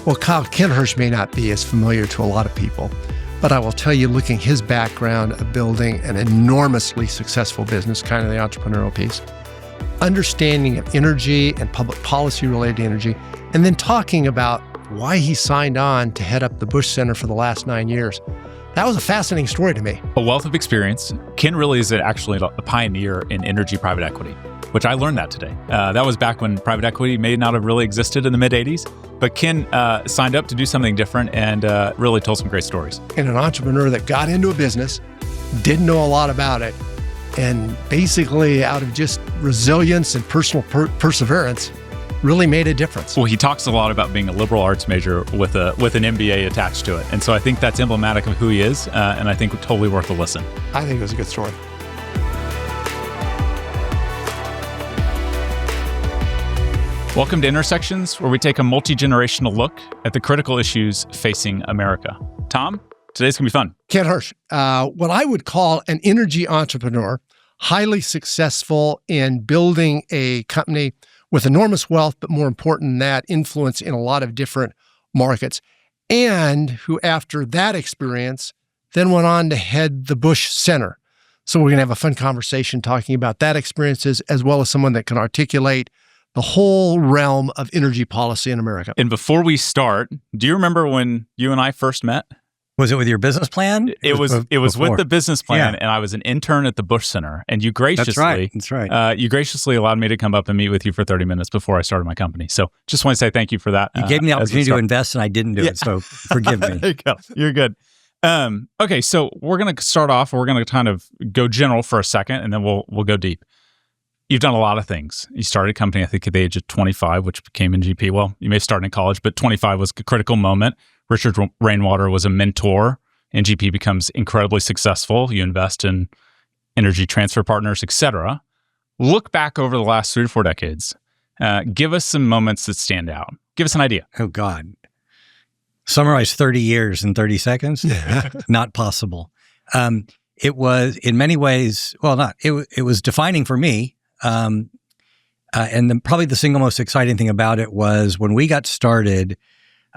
Well, Kyle, Ken Hersh may not be as familiar to a lot of people, but I will tell you, looking his background of building an enormously successful business, kind of the entrepreneurial piece, understanding of energy and public policy related to energy, and then talking about why he signed on to head up the Bush Center for the last 9 years. That was a fascinating story to me. A wealth of experience. Ken really is actually a pioneer in energy private equity, which I learned that today. That was back when private equity may not have really existed in the mid-'80s, but Ken signed up to do something different and really told some great stories. And an entrepreneur that got into a business, didn't know a lot about it, and basically out of just resilience and personal perseverance, really made a difference. Well, he talks a lot about being a liberal arts major with an MBA attached to it. And so I think that's emblematic of who he is, and I think totally worth a listen. I think it was a good story. Welcome to Intersections, where we take a multi-generational look at the critical issues facing America. Tom, today's going to be fun. Ken Hersh, what I would call an energy entrepreneur, highly successful in building a company with enormous wealth, but more important than that, influence in a lot of different markets, and who after that experience then went on to head the Bush Center. So we're going to have a fun conversation talking about that experiences, as well as someone that can articulate the whole realm of energy policy in America. And before we start, do you remember when you and I first met? Was it with your business plan? It was with the business plan, and I was an intern at the Bush Center, and you graciously, That's right. You graciously allowed me to come up and meet with you for 30 minutes before I started my company. So just want to say thank you for that. You gave me the opportunity to invest, and I didn't do it, so forgive me. There you go. You're good. Okay, so we're going to start off. We're going to kind of go general for a second, and then we'll go deep. You've done a lot of things. You started a company, I think, at the age of 25, which became in GP. Well, you may start in college, but 25 was a critical moment. Richard Rainwater was a mentor, and GP becomes incredibly successful. You invest in energy transfer partners, et cetera. Look back over the last 3 to 4 decades. Give us some moments that stand out. Give us an idea. Oh, God. Summarize 30 years in 30 seconds? Not possible. It was, in many ways, it was defining for me. And probably the single most exciting thing about it was when we got started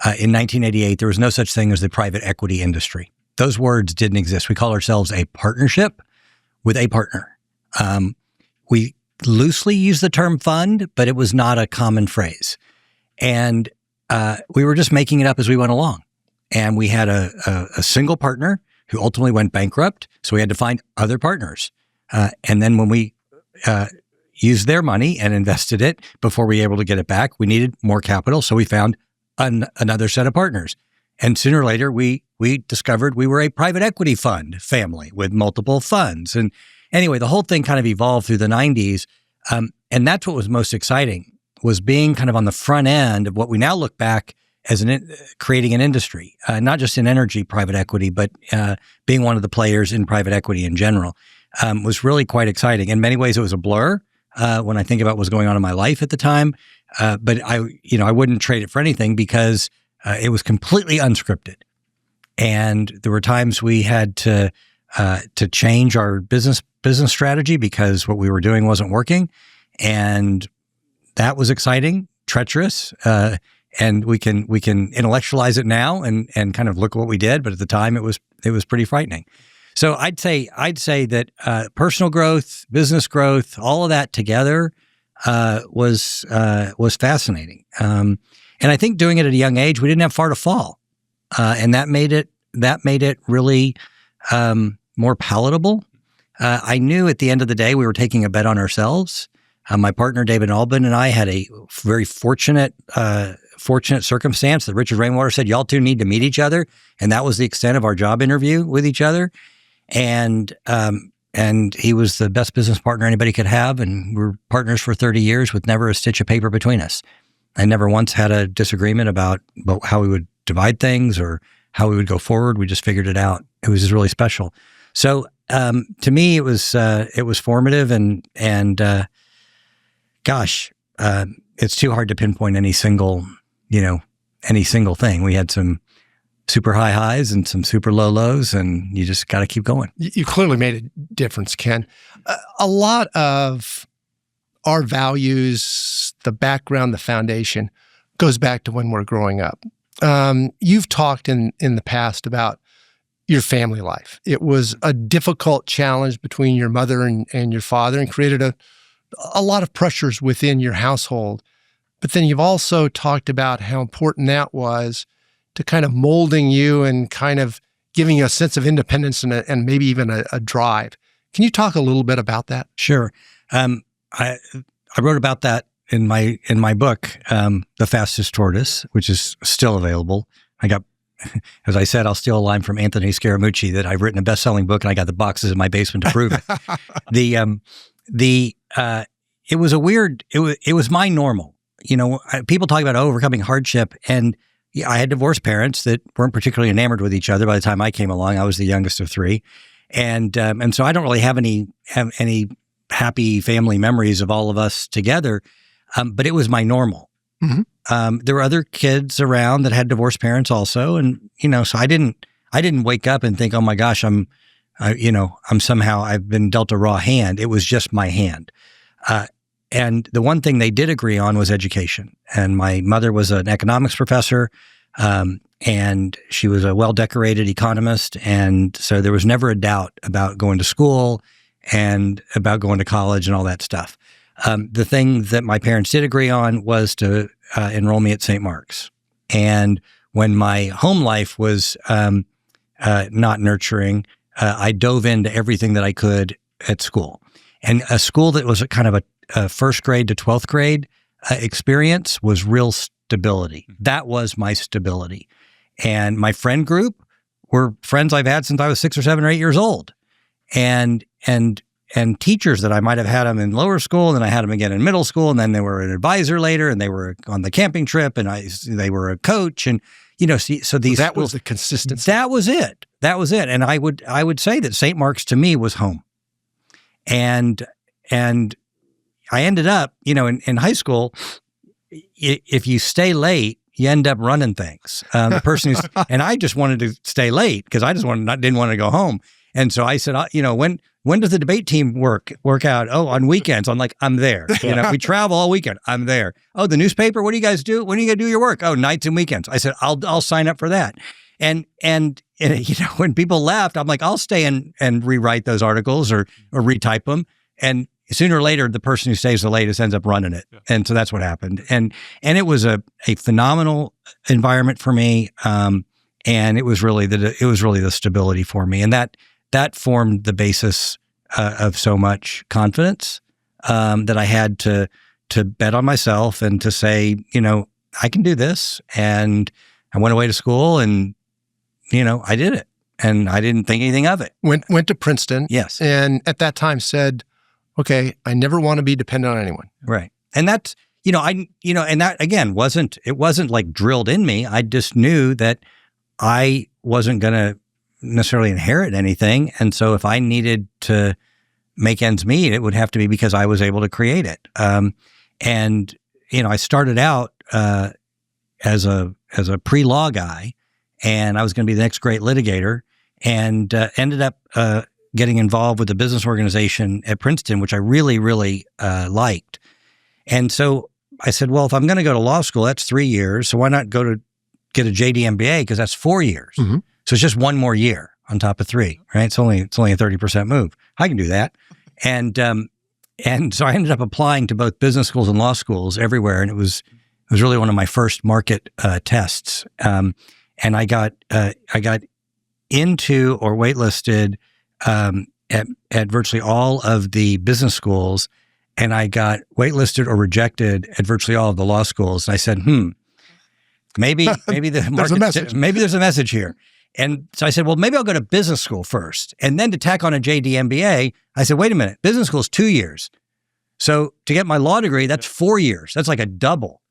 in 1988, there was no such thing as the private equity industry. Those words didn't exist. We call ourselves a partnership with a partner. We loosely use the term fund, but it was not a common phrase. And we were just making it up as we went along. And we had a single partner who ultimately went bankrupt, so we had to find other partners. And then when we used their money and invested it before we were able to get it back, we needed more capital, so we found another set of partners. And sooner or later, we discovered we were a private equity fund family with multiple funds. And anyway, the whole thing kind of evolved through the 90s. And that's what was most exciting, was being kind of on the front end of what we now look back as creating an industry, not just in energy private equity, but being one of the players in private equity in general, was really quite exciting. In many ways, it was a blur when I think about what was going on in my life at the time. But I wouldn't trade it for anything because it was completely unscripted. And there were times we had to change our business strategy because what we were doing wasn't working. And that was exciting, treacherous. And we can intellectualize it now and kind of look at what we did. But at the time, it was pretty frightening. So I'd say that personal growth, business growth, all of that together was fascinating. And I think doing it at a young age, we didn't have far to fall, and that made it really more palatable. I knew at the end of the day we were taking a bet on ourselves. My partner David Albin and I had a very fortunate circumstance that Richard Rainwater said, "Y'all two need to meet each other," and that was the extent of our job interview with each other. And he was the best business partner anybody could have, and we were partners for 30 years with never a stitch of paper between us. I never once had a disagreement about how we would divide things or how we would go forward. We just figured it out. It was just really special. So to me, it was formative, and gosh, it's too hard to pinpoint any single thing. We had some super high highs and some super low lows, and you just got to keep going. You clearly made a difference, Ken. A lot of our values, the background, the foundation, goes back to when we're growing up. You've talked in the past about your family life. It was a difficult challenge between your mother and your father, and created a lot of pressures within your household. But then you've also talked about how important that was to kind of molding you and kind of giving you a sense of independence and maybe even a drive. Can you talk a little bit about that? Sure. I wrote about that in my book, The Fastest Tortoise, which is still available. I got, as I said, I'll steal a line from Anthony Scaramucci that I've written a best-selling book, and I got the boxes in my basement to prove it. It was a weird. It was my normal. People talk about overcoming hardship, and I had divorced parents that weren't particularly enamored with each other. By the time I came along, I was the youngest of three, and so I don't really have any happy family memories of all of us together. But it was my normal. Mm-hmm. There were other kids around that had divorced parents also, and so I didn't wake up and think, oh my gosh, I've been dealt a raw hand. It was just my hand. And the one thing they did agree on was education. And my mother was an economics professor, and she was a well-decorated economist. And so there was never a doubt about going to school and about going to college and all that stuff. The thing that my parents did agree on was to enroll me at St. Mark's. And when my home life was not nurturing, I dove into everything that I could at school. And a school that was a kind of a first grade to 12th grade experience was real stability. That was my stability. And my friend group were friends I've had since I was 6 or 7 or 8 years old. And teachers that I might have had them in lower school, and then I had them again in middle school, and then they were an advisor later, and they were on the camping trip, and they were a coach, and so these that was the consistency. That was it. And I would say that St. Mark's to me was home. And I ended up, in high school, if you stay late, you end up running things. The person and I just wanted to stay late because I didn't want to go home. And so I said, when does the debate team work out? Oh, on weekends. I'm like, I'm there. We travel all weekend. I'm there. Oh, the newspaper. What do you guys do? When are you going to do your work? Oh, nights and weekends. I said, I'll sign up for that. And when people left, I'm like, I'll stay and rewrite those articles or retype them. And sooner or later, the person who stays the latest ends up running it. Yeah. And so that's what happened. And it was a phenomenal environment for me. And it was really the stability for me. And that formed the basis of so much confidence that I had to bet on myself and to say, I can do this. And I went away to school and, I did it. And I didn't think anything of it. Went to Princeton. Yes. And at that time said, okay, I never want to be dependent on anyone. Right. And that's, and that again wasn't like drilled in me. I just knew that I wasn't going to necessarily inherit anything. And so if I needed to make ends meet, it would have to be because I was able to create it. And I started out as a pre-law guy, and I was going to be the next great litigator, and ended up getting involved with the business organization at Princeton, which I really, really liked. And so I said, well, if I'm going to go to law school, that's 3 years. So why not go to get a JD MBA? Because that's 4 years. Mm-hmm. So it's just one more year on top of 3, right? It's only a 30% move. I can do that. And so I ended up applying to both business schools and law schools everywhere. And it was really one of my first market tests. And I got into or waitlisted at virtually all of the business schools, and I got waitlisted or rejected at virtually all of the law schools. And I said, maybe the market, maybe there's a message here. And so I said, well, maybe I'll go to business school first. And then to tack on a JD MBA, I said, wait a minute, business school is 2 years. So to get my law degree, that's 4 years. That's like a double.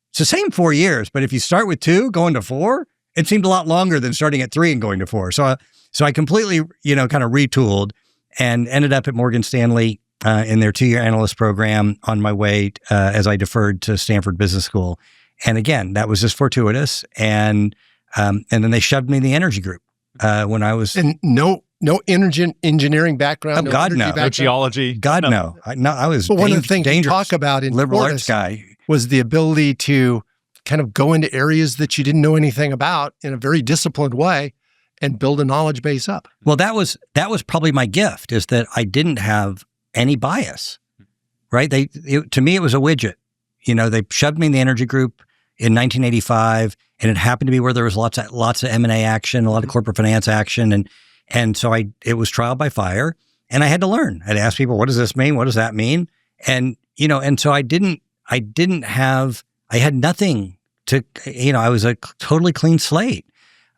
It's the same 4 years, but if you start with 2, going to 4, it seemed a lot longer than starting at 3 and going to 4. So I completely, kind of retooled and ended up at Morgan Stanley in their 2-year analyst program on my way as I deferred to Stanford Business School. And again, that was just fortuitous. And then they shoved me in the energy group when I was... And no energy engineering background? Oh, God, no. No geology? God, no. I was one of the things you talk about in liberal arts guy was the ability to kind of go into areas that you didn't know anything about in a very disciplined way and build a knowledge base up. Well, that was probably my gift, is that I didn't have any bias, right? To me, it was a widget. They shoved me in the energy group in 1985, and it happened to be where there was lots of M&A action, a lot of corporate finance action, and so it was trial by fire, and I had to learn. I'd ask people, what does this mean? What does that mean? And so I had nothing to, I was a totally clean slate.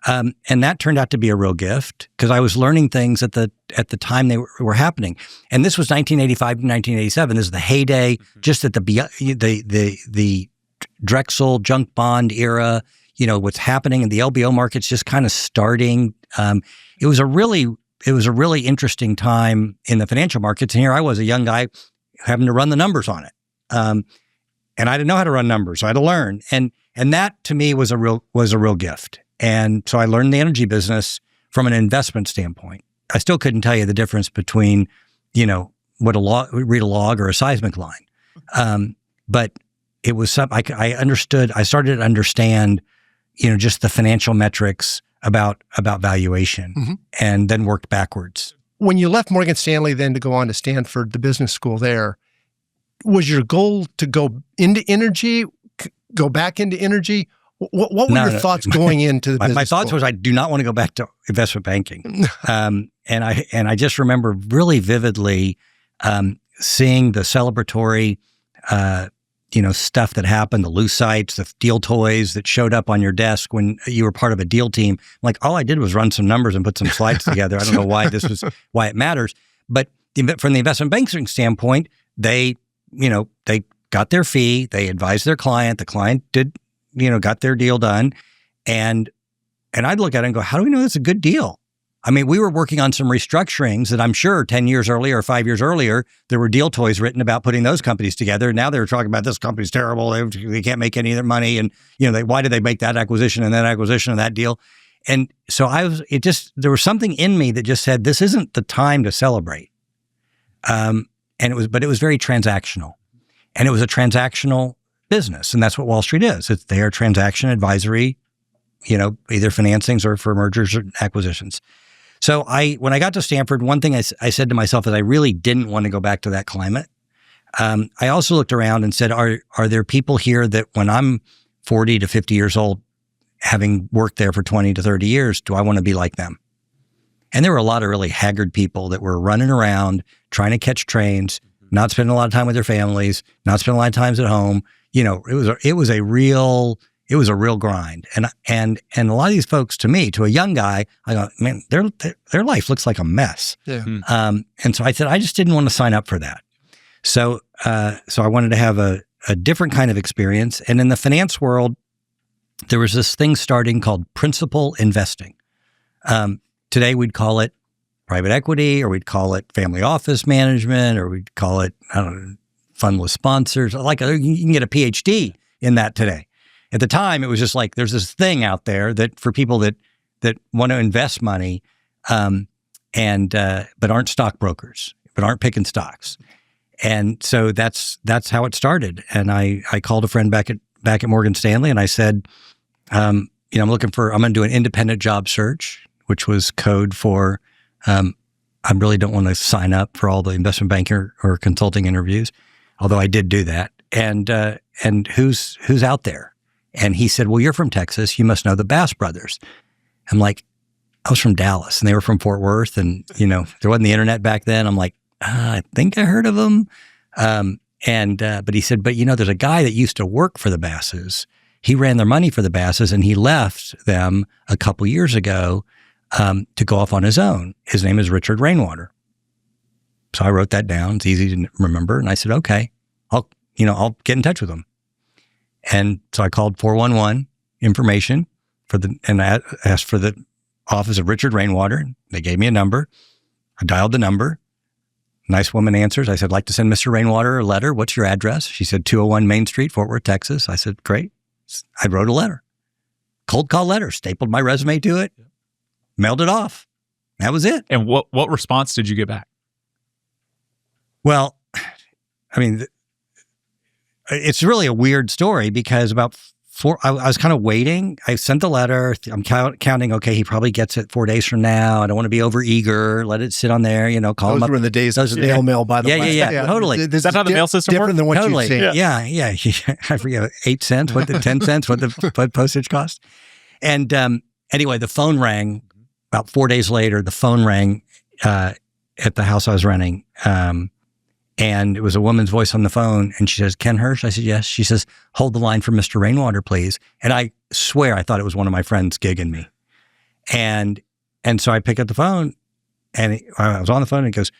And that turned out to be a real gift, because I was learning things at the time they were happening. And this was 1985 to 1987. This is the heyday, just at the Drexel junk bond era, what's happening in the LBO markets just kind of starting. It was a really interesting time in the financial markets. And here I was, a young guy having to run the numbers on it. And I didn't know how to run numbers, so I had to learn. And that to me was a real gift. And so I learned the energy business from an investment standpoint. I still couldn't tell you the difference between, what read a log or a seismic line. But it was something I understood. I started to understand, just the financial metrics about valuation, and then worked backwards. When you left Morgan Stanley then to go on to Stanford, the business school there, was your goal to go into energy, go back into energy? What were your thoughts going into the business My thoughts school? was I do not want to go back to investment banking. And I just remember really vividly seeing the celebratory stuff that happened, the loose sites, the deal toys that showed up on your desk when you were part of a deal team. Like, all I did was run some numbers and put some slides together. I don't know why it matters. But from the investment banking standpoint, they got their fee, they advised their client, the client got their deal done. And I'd look at it and go, how do we know that's a good deal? I mean, we were working on some restructurings that I'm sure 10 years earlier or 5 years earlier, there were deal toys written about putting those companies together. Now they were talking about this company's terrible. They can't make any of their money. And, why did they make that acquisition and that deal? And so there was something in me that just said, this isn't the time to celebrate. But it was very transactional, and it was a transactional business. And that's what Wall Street is. They are transaction advisory, either financings or for mergers or acquisitions. So when I got to Stanford, one thing I said to myself is I really didn't want to go back to that climate. I also looked around and said, are there people here that when I'm 40 to 50 years old, having worked there for 20 to 30 years, do I want to be like them? And there were a lot of really haggard people that were running around, trying to catch trains, not spending a lot of time with their families, not spending a lot of time at home. It was a real grind. And a lot of these folks, to me, to a young guy, I go, man, their life looks like a mess. Yeah. And so I said, I just didn't want to sign up for that. So I wanted to have a different kind of experience. And in the finance world, there was this thing starting called principal investing. Today we'd call it private equity, or we'd call it family office management, or we'd call it, I don't know, fundless sponsors. Like, you can get a PhD in that today. At the time, it was just like, there's this thing out there that for people that want to invest money, but aren't stockbrokers, but aren't picking stocks. And so that's how it started. And I called a friend back at Morgan Stanley, and I said, I'm going to do an independent job search, which was code for, I really don't want to sign up for all the investment banker or consulting interviews, although I did do that. And who's out there? And he said, well, you're from Texas. You must know the Bass Brothers. I'm like, I was from Dallas, and they were from Fort Worth. And, there wasn't the internet back then. I'm like, I think I heard of them. But he said, but there's a guy that used to work for the Basses. He ran their money for the Basses, and he left them a couple years ago to go off on his own. His name is Richard Rainwater. So I wrote that down. It's easy to remember. And I said, okay, I'll get in touch with him. And so I called 411 information and I asked for the office of Richard Rainwater. They gave me a number. I dialed the number. Nice woman answers. I said, I'd like to send Mr. Rainwater a letter. What's your address? She said, 201 Main Street, Fort Worth, Texas. I said, great. I wrote a letter. Cold call letter. Stapled my resume to it. Mailed it off. That was it. And what response did you get back? Well, I mean, it's really a weird story, because about I was kind of waiting. I sent the letter. I'm counting, okay, he probably gets it 4 days from now. I don't want to be over eager. Let it sit on there, call him up. Those were in the days of snail mail, by the way. Yeah, totally. Is that how the mail system different works? than what Totally. you've seen? Yeah. I forget, 8 cents, 10 cents, what postage cost. And anyway, the phone rang about 4 days later. The phone rang at the house I was renting. And it was a woman's voice on the phone. And she says, Ken Hersh? I said, yes. She says, hold the line for Mr. Rainwater, please. And I swear I thought it was one of my friends gigging me. And so I pick up the phone and I was on the phone and he goes,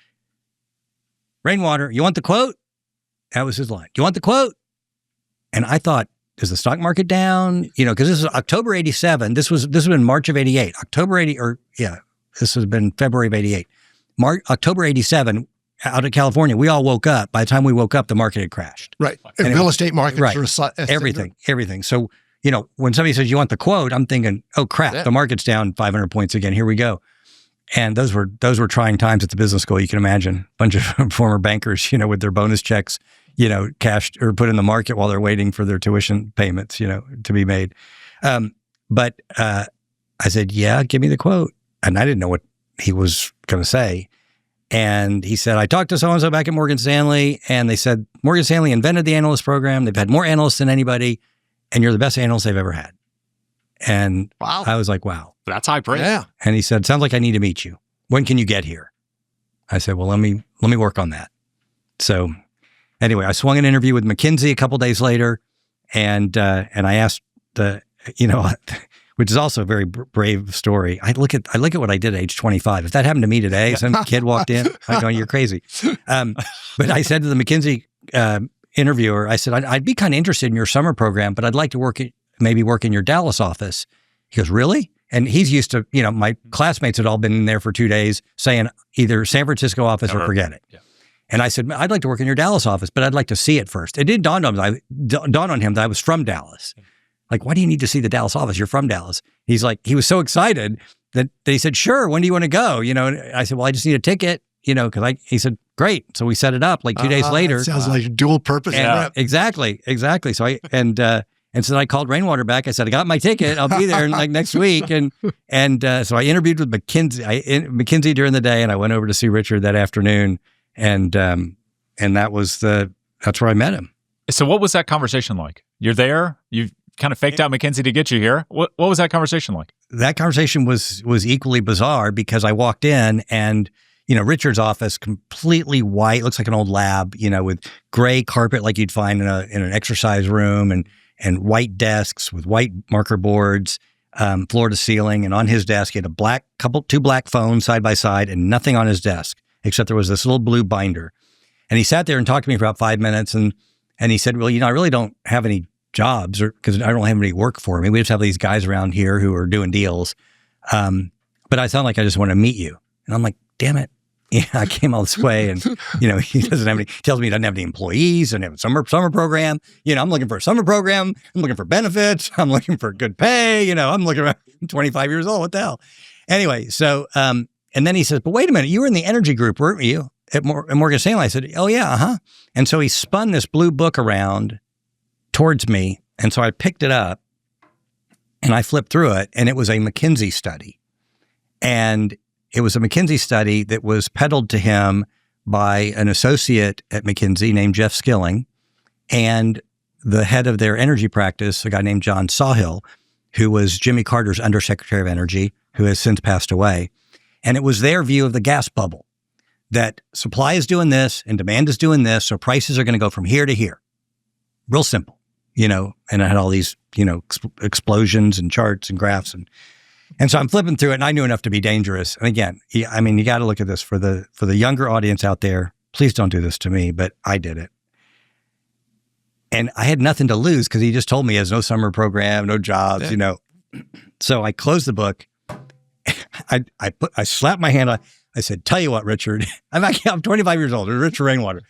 Rainwater, you want the quote? That was his line. You want the quote? And I thought, is the stock market down? Because this is October 87. This was in March of 88. This has been February of 88. October 87, out of California, we all woke up. By the time we woke up, the market had crashed. Right. And real estate markets right. are everything. So, when somebody says, you want the quote, I'm thinking, oh crap, the market's down 500 points again. Here we go. And those were trying times at the business school. You can imagine a bunch of former bankers, with their bonus checks, cashed or put in the market while they're waiting for their tuition payments, to be made. But I said, yeah, give me the quote. And I didn't know what he was going to say. And he said, I talked to so-and-so back at Morgan Stanley, and they said, Morgan Stanley invented the analyst program. They've had more analysts than anybody, and you're the best analyst they've ever had. And wow. I was like, wow. That's high praise. Yeah. And he said, sounds like I need to meet you. When can you get here? I said, well, let me work on that. So anyway, I swung an interview with McKinsey a couple days later, and I asked which is also a very brave story. I look at what I did at age 25. If that happened to me today, some kid walked in, I'd go, you're crazy. But I said to the McKinsey interviewer, I said, I'd be kind of interested in your summer program, but I'd like to maybe work in your Dallas office. He goes, really? And he's used to, my classmates had all been in there for 2 days saying either San Francisco office or forget it. Yeah. And I said, I'd like to work in your Dallas office, but I'd like to see it first. It did dawn on him that I was from Dallas. Like, why do you need to see the Dallas office? You're from Dallas. He's like, he was so excited that he said, sure, when do you want to go? And I said, well, I just need a ticket, because he said, great. So we set it up like 2 days later. Sounds like a dual purpose. Yeah, exactly. So and so I called Rainwater back. I said, I got my ticket. I'll be there like next week. And so I interviewed with McKinsey during the day, and I went over to see Richard that afternoon. And that's where I met him. So what was that conversation like? You're there, you've kind of faked out McKinsey to get you here. What was that conversation like? That conversation was equally bizarre because I walked in and, Richard's office completely white, looks like an old lab, with gray carpet like you'd find in an exercise room and white desks with white marker boards, floor to ceiling. And on his desk, he had two black phones side by side and nothing on his desk, except there was this little blue binder. And he sat there and talked to me for about 5 minutes. And he said, well, I really don't have any jobs because I don't have any work for me. We just have these guys around here who are doing deals. But I sound like I just want to meet you. And I'm like, damn it. Yeah, I came all this way and, he doesn't have any, tells me he doesn't have any employees, doesn't have a summer program. I'm looking for a summer program. I'm looking for benefits. I'm looking for good pay. I'm looking around 25 years old. What the hell? Anyway, so, and then he says, but wait a minute, you were in the energy group, weren't you? At Morgan Stanley. I said, oh yeah, uh-huh. And so he spun this blue book around towards me. And so I picked it up and I flipped through it, and it was a McKinsey study. And it was a McKinsey study that was peddled to him by an associate at McKinsey named Jeff Skilling and the head of their energy practice, a guy named John Sawhill, who was Jimmy Carter's undersecretary of energy, who has since passed away. And it was their view of the gas bubble, that supply is doing this and demand is doing this, so prices are going to go from here to here. Real simple, and I had all these, explosions and charts and graphs. And so I'm flipping through it, and I knew enough to be dangerous. And again, you got to look at this for the younger audience out there. Please don't do this to me, but I did it. And I had nothing to lose because he just told me he has no summer program, no jobs, So I closed the book. I slapped my hand on. I said, tell you what, Richard, I'm 25 years old. Richard Rainwater.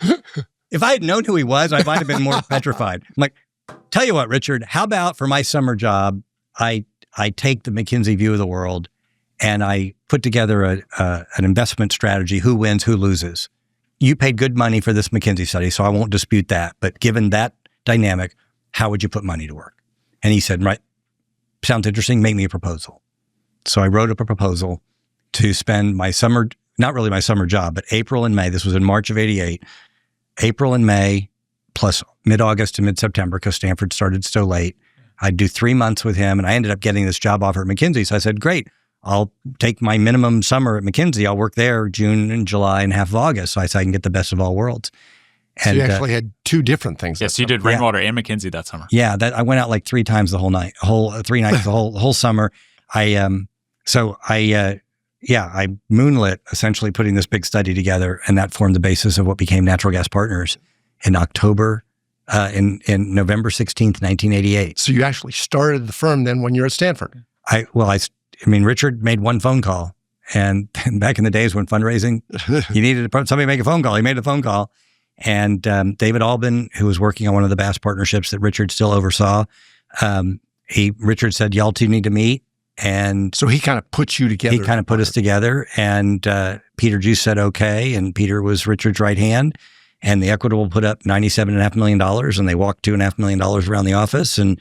If I had known who he was, I might have been more petrified. I'm like, tell you what, Richard, how about for my summer job, I take the McKinsey view of the world and I put together an investment strategy, who wins, who loses. You paid good money for this McKinsey study, so I won't dispute that. But given that dynamic, how would you put money to work? And he said, right, sounds interesting. Make me a proposal. So I wrote up a proposal to spend my summer, not really my summer job, but April and May. This was in March of 88. April and May plus mid-August to mid-September, because Stanford started so late. I'd do 3 months with him, and I ended up getting this job offer at McKinsey. So I said, great, I'll take my minimum summer at McKinsey. I'll work there June and July and half of August, so I can get the best of all worlds. And so you actually had two different things. Yes, you did Rainwater and McKinsey that summer. Yeah, I went out like 3 times the whole night, 3 nights, the whole summer. I moonlit, essentially putting this big study together, and that formed the basis of what became Natural Gas Partners in November 16th, 1988. So you actually started the firm then when you were at Stanford? I mean, Richard made one phone call, and back in the days when fundraising, you needed somebody to make a phone call. He made a phone call, and David Albin, who was working on one of the Bass partnerships that Richard still oversaw, Richard said, y'all two need to meet. And so he kind of put you together. He kind of put us together, and Peter Juice said okay, and Peter was Richard's right hand, and the Equitable put up $97.5 million, and they walked $2.5 million around the office, and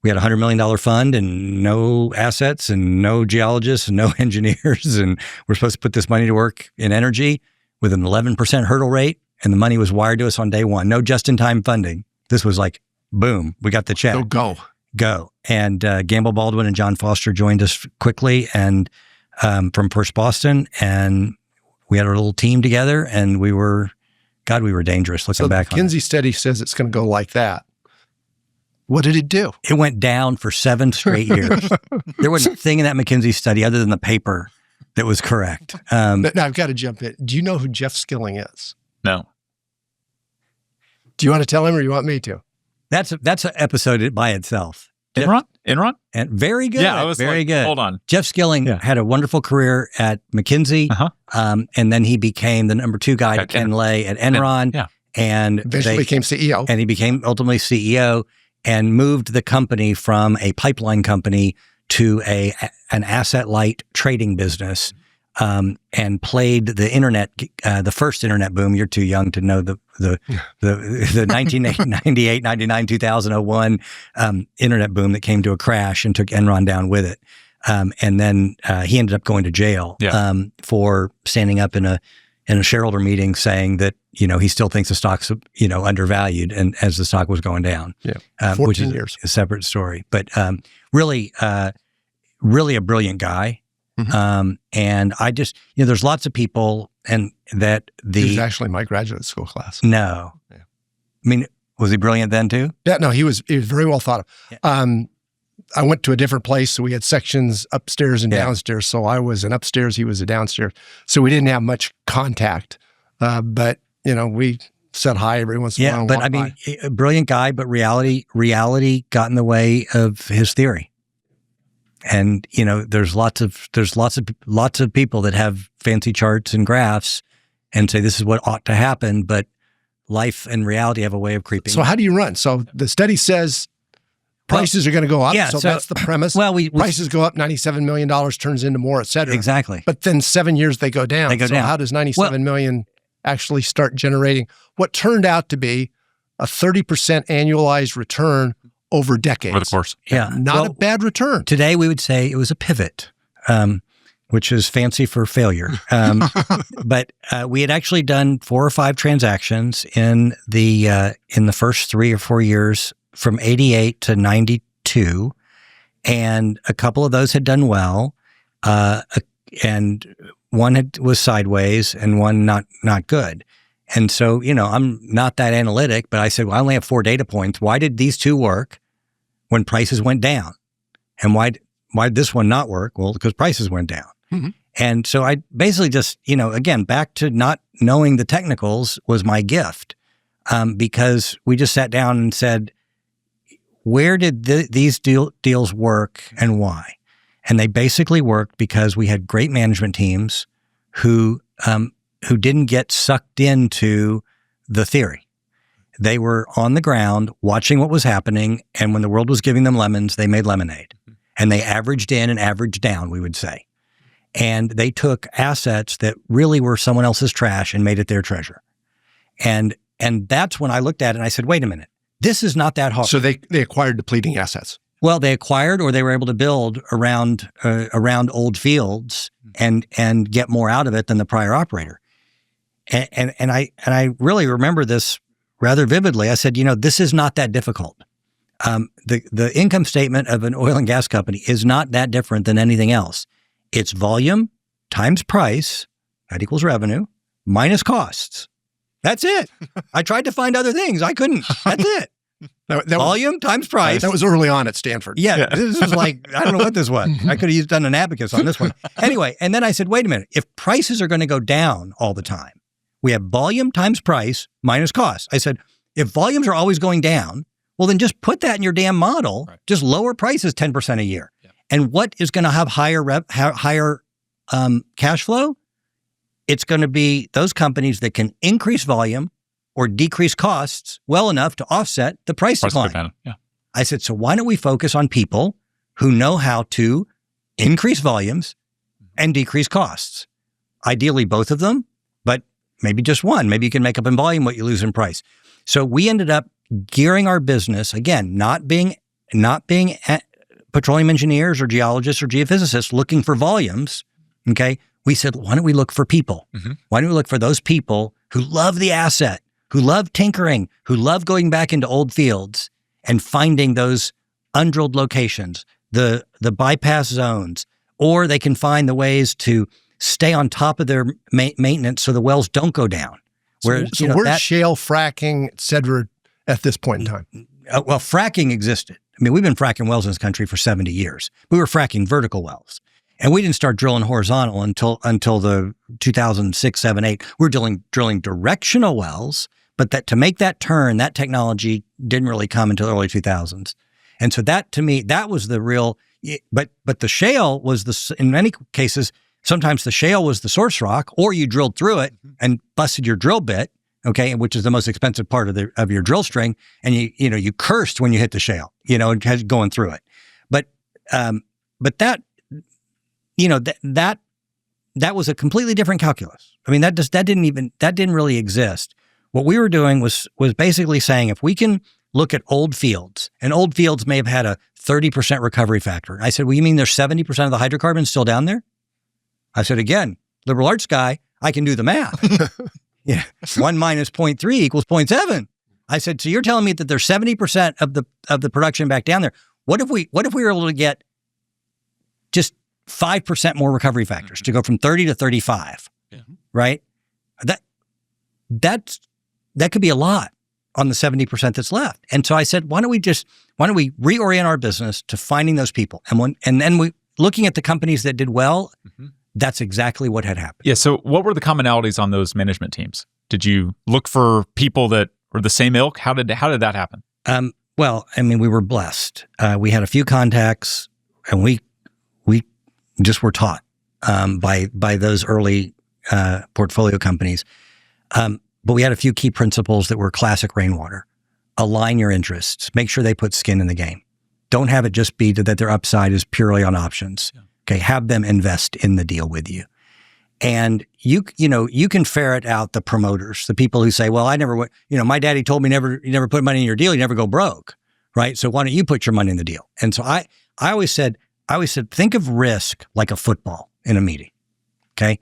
we had a $100 million fund and no assets and no geologists and no engineers, and we're supposed to put this money to work in energy with an 11% hurdle rate, and the money was wired to us on day one. No just-in-time funding. This was like, boom, we got the check. Go. And Gamble Baldwin and John Foster joined us quickly, and from First Boston, and we had our little team together, and we were dangerous looking back on it. The McKinsey study says it's going to go like that. What did it do? It went down for 7 straight years. There wasn't a thing in that McKinsey study other than the paper that was correct. But now I've got to jump in. Do you know who Jeff Skilling is? No. Do you want to tell him or you want me to? That's an episode by itself. Enron? And very good. Yeah, I was very good. Hold on. Jeff Skilling had a wonderful career at McKinsey, and then he became the number 2 guy to Ken Lay at Enron, and eventually became CEO. And he became ultimately CEO and moved the company from a pipeline company to an asset-light trading business, and played the internet, the first internet boom. You're too young to know the 1998, 99, 2001 internet boom that came to a crash and took Enron down with it. And then he ended up going to jail for standing up in a shareholder meeting saying that, he still thinks the stock's, undervalued, and as the stock was going down. Yeah. 14 which is years. A separate story. But really a brilliant guy. Mm-hmm. And I just, there's lots of people, and that he was actually my graduate school class. No. Yeah. I mean, was he brilliant then too? Yeah, no, he was very well thought of. Yeah. I went to a different place, so we had sections upstairs and downstairs. So I was an upstairs, he was a downstairs. So we didn't have much contact, but we said hi every once in a while. But I mean, a brilliant guy, but reality got in the way of his theory. And there's lots of people that have fancy charts and graphs and say this is what ought to happen, but life and reality have a way of creeping. So how do you run? So the study says prices are going to go up. So that's the premise. Well, prices go up, $97 million turns into more, et cetera. Exactly. But then 7 years they go down. So how does $97 million actually start generating what turned out to be a 30% annualized return over decades? Over the course. Yeah. Not a bad return. Today we would say it was a pivot, which is fancy for failure. But we had actually done 4 or 5 transactions in the first 3 or 4 years from 88 to 92. And a couple of those had done well. And one was sideways and one not good. And so, I'm not that analytic, but I said, well, I only have 4 data points. Why did these 2 work when prices went down? And why did this one not work? Well, because prices went down. Mm-hmm. And so I basically just, again, back to not knowing the technicals was my gift, because we just sat down and said, where did these deals work and why? And they basically worked because we had great management teams who didn't get sucked into the theory. They were on the ground watching what was happening, and when the world was giving them lemons, they made lemonade. And they averaged in and averaged down, we would say. And they took assets that really were someone else's trash and made it their treasure. And that's when I looked at it and I said, wait a minute, this is not that hard. So they acquired depleting assets. Well, they acquired or they were able to build around old fields and get more out of it than the prior operator. And I really remember this rather vividly. I said, this is not that difficult. The income statement of an oil and gas company is not that different than anything else. It's volume times price, that equals revenue, minus costs. That's it. I tried to find other things. I couldn't. That's it. That Volume times price. That was early on at Stanford. Yeah, this was like, I don't know what this was. I could have done an abacus on this one. Anyway, and then I said, wait a minute. If prices are going to go down all the time, we have volume times price minus cost. I said, if volumes are always going down, well, then just put that in your damn model. Right. Just lower prices 10% a year. Yeah. And what is going to have higher cash flow? It's going to be those companies that can increase volume or decrease costs well enough to offset the price decline. Yeah. I said, so why don't we focus on people who know how to increase volumes and decrease costs? Ideally, both of them, but maybe just one. Maybe you can make up in volume what you lose in price. So we ended up gearing our business, again, not being petroleum engineers or geologists or geophysicists looking for volumes, okay? We said, why don't we look for people? Mm-hmm. Why don't we look for those people who love the asset, who love tinkering, who love going back into old fields and finding those undrilled locations, the bypass zones, or they can find the ways to stay on top of their maintenance so the wells don't go down. Where's shale, fracking, et cetera, at this point in time? Well, fracking existed. I mean, we've been fracking wells in this country for 70 years. We were fracking vertical wells. And we didn't start drilling horizontal until the 2006, 7, 8. We're drilling directional wells, but to make that turn, that technology didn't really come until the early 2000s. And so that, to me, that was the real, but the shale was in many cases, sometimes the shale was the source rock, or you drilled through it and busted your drill bit, okay, which is the most expensive part of your drill string, and you cursed when you hit the shale, going through it. But that, that was a completely different calculus. I mean, that didn't really exist. What we were doing was basically saying, if we can look at old fields, and old fields may have had a 30% recovery factor. I said, well, you mean there's 70% of the hydrocarbons still down there? I said, again, liberal arts guy, I can do the math. Yeah, 1 minus 0.3 equals 0.7. I said, so you're telling me that there's 70% of the production back down there. What if we were able to get just 5% more recovery factors to go from 30 to 35, right? That could be a lot on the 70% that's left. And so I said, why don't we reorient our business to finding those people? And then we looking at the companies that did well, that's exactly what had happened. Yeah. So what were the commonalities on those management teams? Did you look for people that were the same ilk? How did that happen? Well, I mean, we were blessed. We had a few contacts, and we just were taught by those early portfolio companies. But we had a few key principles that were classic Rainwater. Align your interests. Make sure they put skin in the game. Don't have it just be that their upside is purely on options. Yeah. Okay, have them invest in the deal with you. And you can ferret out the promoters, the people who say, well, I never went, my daddy told me you never put money in your deal, you never go broke, right? So why don't you put your money in the deal? And so I always said, think of risk like a football in a meeting, okay?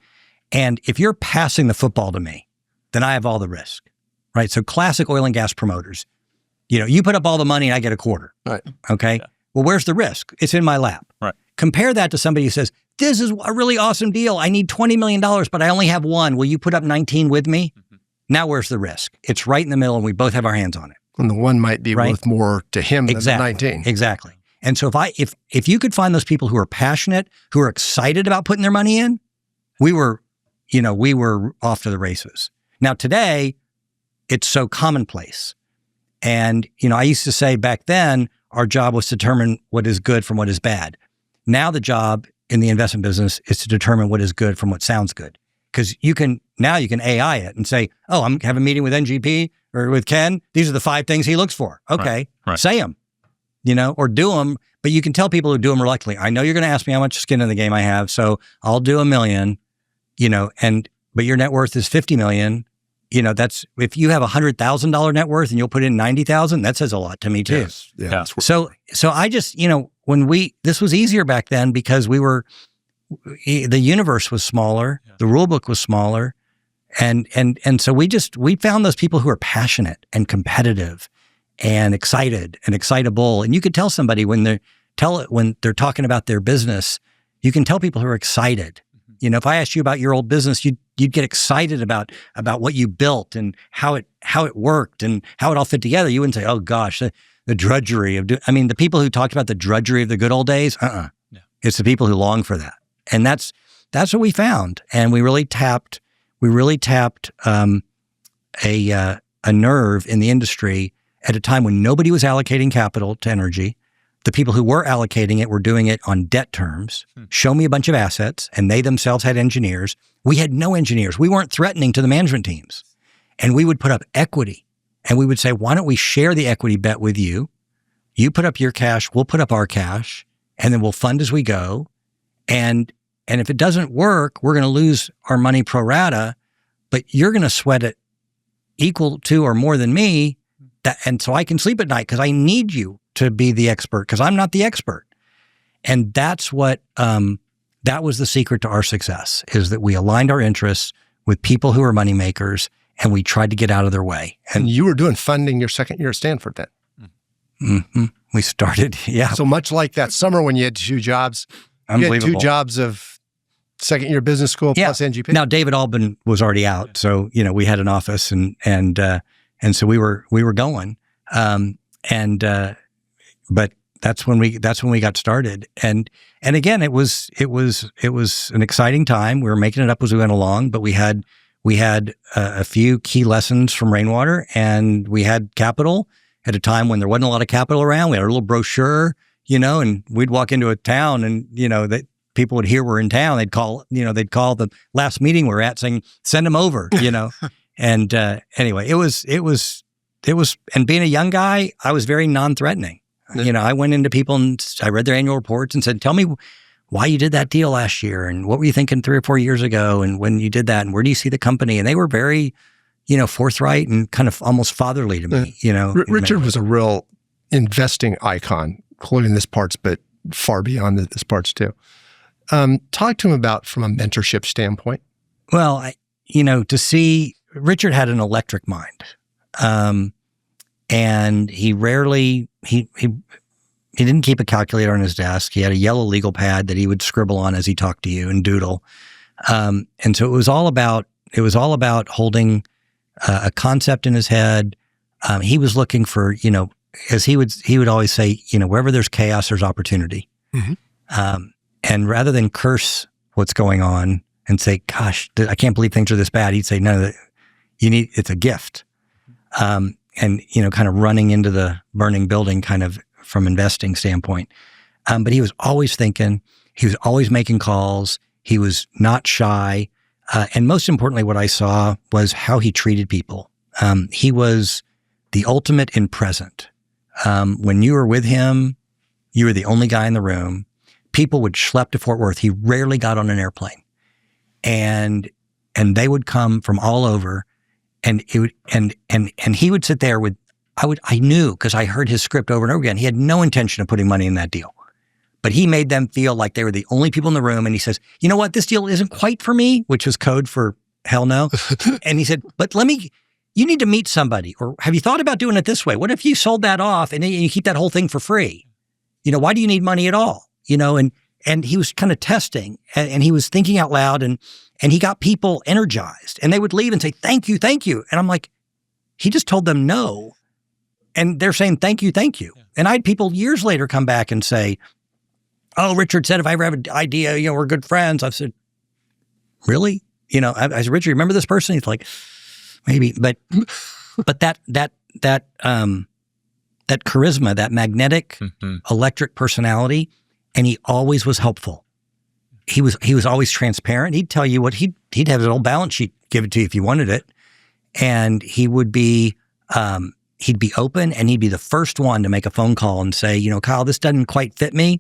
And if you're passing the football to me, then I have all the risk, right? So classic oil and gas promoters, you put up all the money and I get a quarter, right? Okay? Yeah. Well, where's the risk? It's in my lap. Right. Compare that to somebody who says, this is a really awesome deal. I need $20 million, but I only have one. Will you put up 19 with me? Mm-hmm. Now where's the risk? It's right in the middle and we both have our hands on it. And the one might be worth more to him than the 19. Exactly. And so if you could find those people who are passionate, who are excited about putting their money in, we were off to the races. Now today, it's so commonplace. And, I used to say back then, our job was to determine what is good from what is bad. Now the job in the investment business is to determine what is good from what sounds good. Because you can AI it and say, oh, I'm having a meeting with NGP or with Ken. These are the 5 things he looks for. Okay, right. Say them, or do them. But you can tell people who do them reluctantly. I know you're going to ask me how much skin in the game I have, so I'll do $1 million, but your net worth is $50 million. that's, if you have $100,000 net worth and you'll put in 90,000, that says a lot to me too. Yes. Yeah. So I just, this was easier back then because the universe was smaller, the rule book was smaller. And so we found those people who are passionate and competitive and excited and excitable. And you could tell somebody when they're talking about their business, you can tell people who are excited. If I asked you about your old business, you'd get excited about what you built and how it worked and how it all fit together. You wouldn't say, "Oh gosh, the drudgery of." The people who talked about the drudgery of the good old days. Yeah. It's the people who long for that, and that's what we found. And we really tapped a nerve in the industry at a time when nobody was allocating capital to energy. The people who were allocating it were doing it on debt terms. Show me a bunch of assets, and they themselves had engineers. We had no engineers. We weren't threatening to the management teams. And we would put up equity, and we would say, why don't we share the equity bet with you? You put up your cash, we'll put up our cash, and then we'll fund as we go. And if it doesn't work, we're going to lose our money pro rata, but you're going to sweat it equal to or more than me. And so I can sleep at night because I need you to be the expert because I'm not the expert. And that's what, that was the secret to our success, is that we aligned our interests with people who are money makers and we tried to get out of their way. And you were doing funding your second year at Stanford then. Mm-hmm. We started, yeah. So much like that summer when you had 2 jobs, you had 2 jobs of second year business school plus NGP. Now David Albin was already out, so we had an office and so we were going, but that's when we got started, and again it was an exciting time. We were making it up as we went along, but we had a few key lessons from Rainwater, and we had capital at a time when there wasn't a lot of capital around. We had a little brochure, and we'd walk into a town, and that people would hear we're in town. They'd call the last meeting we're at saying, "Send them over," And anyway, it was, and being a young guy, I was very non-threatening. I went into people and I read their annual reports and said, "Tell me why you did that deal last year, and what were you thinking 3 or 4 years ago, and when you did that, and where do you see the company?" And they were very, forthright and kind of almost fatherly to me. Richard was a real investing icon, including this parts, but far beyond this parts too. Talk to him about from a mentorship standpoint. Well, to see Richard had an electric mind, and he rarely he didn't keep a calculator on his desk. He had a yellow legal pad that he would scribble on as he talked to you and doodle, and so it was all about holding a concept in his head. He was looking for as he would always say, wherever there's chaos, there's opportunity, and rather than curse what's going on and say, "Gosh, I can't believe things are this bad," he'd say, "No, it's a gift." And kind of running into the burning building kind of from investing standpoint. But he was always thinking, he was always making calls. He was not shy. And most importantly, what I saw was how he treated people. He was the ultimate in present. When you were with him, you were the only guy in the room. People would schlep to Fort Worth. He rarely got on an airplane. And they would come from all over, and he would sit there with, I knew because I heard his script over and over again. He had no intention of putting money in that deal, but he made them feel like they were the only people in the room. And he says, "You know what? This deal isn't quite for me," which was code for hell no. And he said, "But you need to meet somebody, or have you thought about doing it this way? What if you sold that off and you keep that whole thing for free? Why do you need money at all?" And he was kind of testing, and he was thinking out loud, and he got people energized, and they would leave and say, "Thank you, thank you." And I'm like, he just told them no. And they're saying, "Thank you, thank you." Yeah. And I had people years later come back and say, "Oh, Richard said if I ever have an idea, we're good friends." I said, "Really?" I said, "Richard, remember this person?" He's like, "Maybe." But that charisma, that magnetic, electric personality, and he always was helpful. He was always transparent. He'd tell you what he'd have his old balance sheet, give it to you if you wanted it. And he would be, he'd be open, and he'd be the first one to make a phone call and say, "Kyle, this doesn't quite fit me,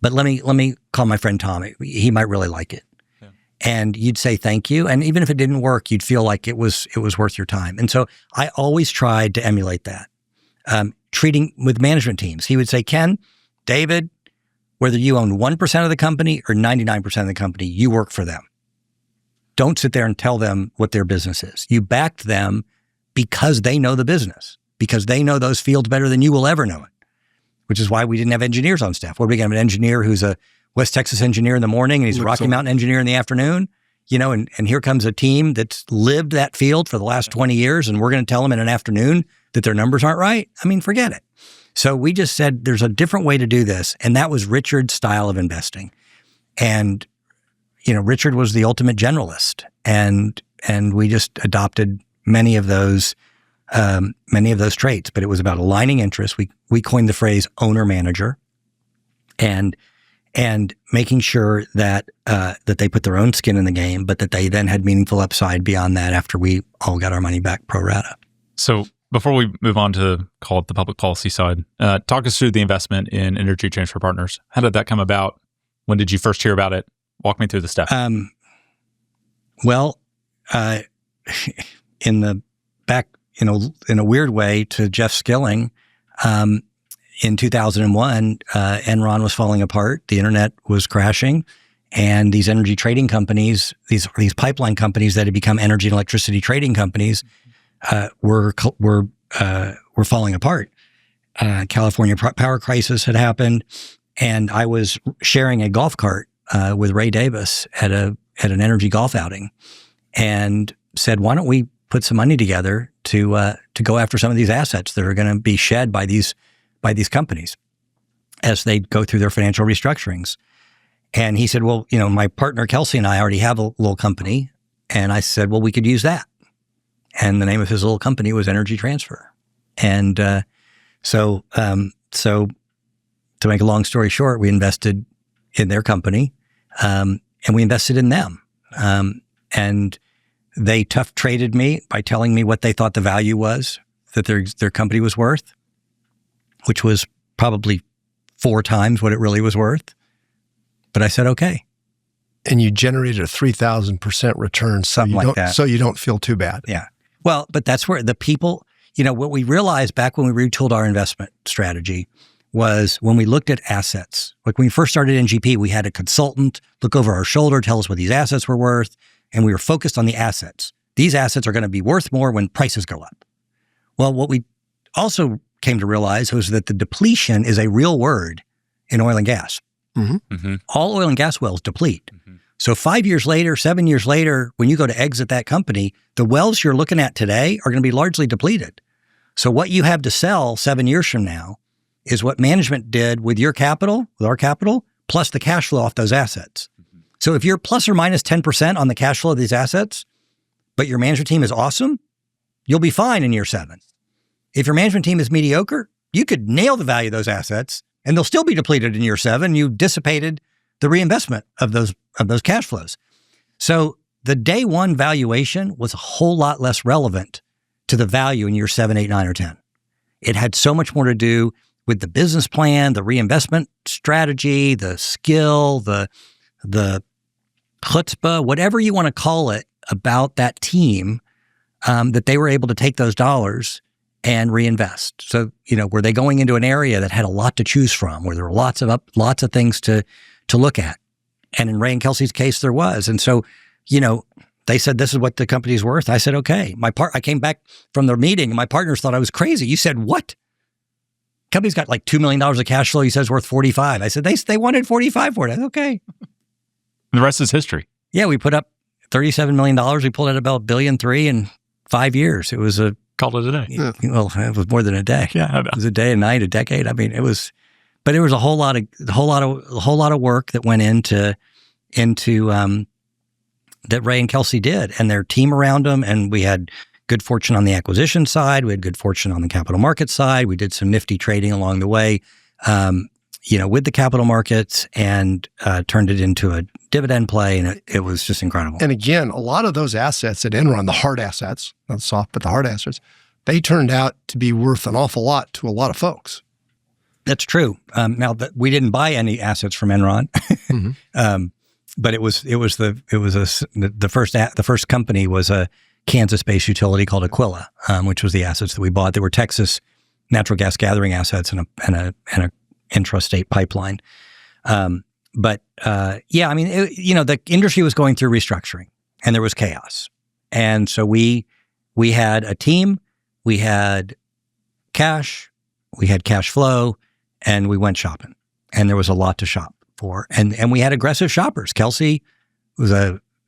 but let me call my friend Tom. He might really like it." Yeah. and you'd say thank you. And even if it didn't work, you'd feel like it was worth your time. And so I always tried to emulate that. Treating with management teams, he would say, Ken, David, whether you own 1% of the company or 99% of the company, you work for them. Don't sit there and tell them what their business is. You backed them because they know the business, because they know those fields better than you will ever know it, which is why we didn't have engineers on staff. What are we going to have, an engineer who's a West Texas engineer in the morning and he's a Rocky Mountain engineer in the afternoon? And here comes a team that's lived that field for the last 20 years and we're going to tell them in an afternoon that their numbers aren't right? I mean, forget it. So we just said there's a different way to do this. And that was Richard's style of investing. And, Richard was the ultimate generalist. And we just adopted many of those traits, but it was about aligning interests. We coined the phrase owner manager and making sure that they put their own skin in the game, but that they then had meaningful upside beyond that after we all got our money back pro rata. So before we move on to call it the public policy side, talk us through the investment in Energy Transfer Partners. How did that come about? When did you first hear about it? Walk me through the steps. In the back, in a weird way to Jeff Skilling, in 2001, Enron was falling apart. The internet was crashing, and these energy trading companies, these pipeline companies that had become energy and electricity trading companies, were falling apart. California power crisis had happened, and I was sharing a golf cart with Ray Davis at an energy golf outing, and said, "Why don't we put some money together to go after some of these assets that are going to be shed by these companies as they go through their financial restructurings?" And he said, "Well, my partner Kelsey and I already have a little company," and I said, "Well, we could use that." And the name of his little company was Energy Transfer. And so to make a long story short, we invested in their company, and we invested in them. And they tough traded me by telling me what they thought the value was that their company was worth, which was probably 4 times what it really was worth. But I said, okay. And you generated a 3,000% return. Something like that. So you don't feel too bad. Yeah. Well, but that's where the people, what we realized back when we retooled our investment strategy was when we looked at assets. Like when we first started NGP, we had a consultant look over our shoulder, tell us what these assets were worth, and we were focused on the assets. These assets are going to be worth more when prices go up. Well, what we also came to realize was that the depletion is a real word in oil and gas. Mm-hmm. Mm-hmm. All oil and gas wells deplete. Mm-hmm. So 5 years later, 7 years later, when you go to exit that company, the wells you're looking at today are going to be largely depleted. So what you have to sell 7 years from now is what management did with your capital, with our capital, plus the cash flow off those assets. Mm-hmm. So if you're plus or minus 10% on the cash flow of these assets, but your management team is awesome, you'll be fine in year 7. If your management team is mediocre, you could nail the value of those assets and they'll still be depleted in year 7. You dissipated the reinvestment of those cash flows. So the day one valuation was a whole lot less relevant to the value in year 7, 8, 9, or 10. It had so much more to do with the business plan, the reinvestment strategy, the skill, the chutzpah, whatever you want to call it, about that team, that they were able to take those dollars and reinvest. So, were they going into an area that had a lot to choose from, where there were lots of things to look at? And in Ray and Kelsey's case, there was. And so, they said, this is what the company's worth. I said, okay. I came back from the meeting and my partners thought I was crazy. You said, what? Company's got like $2 million of cash flow. He says worth 45. I said, they wanted 45 for it. I said, okay. The rest is history. Yeah, we put up $37 million. We pulled out about $1.3 billion in 5 years. It was called it a day. Yeah. Well, it was more than a day. Yeah, it was a day, a night, a decade. I mean, it was a whole lot of work that went into that Ray and Kelsey did, and their team around them. And we had good fortune on the acquisition side. We had good fortune on the capital market side. We did some nifty trading along the way, with the capital markets, and turned it into a dividend play. And it was just incredible. And again, a lot of those assets at Enron, the hard assets, not soft, but the hard assets, they turned out to be worth an awful lot to a lot of folks. That's true. Now, we didn't buy any assets from Enron. Mm-hmm. but the first company was a Kansas-based utility called Aquila, which was the assets that we bought. They were Texas natural gas gathering assets and a intrastate pipeline. The industry was going through restructuring, and there was chaos. And so we had a team, we had cash flow, and we went shopping. And there was a lot to shop for. And we had aggressive shoppers. Kelsey was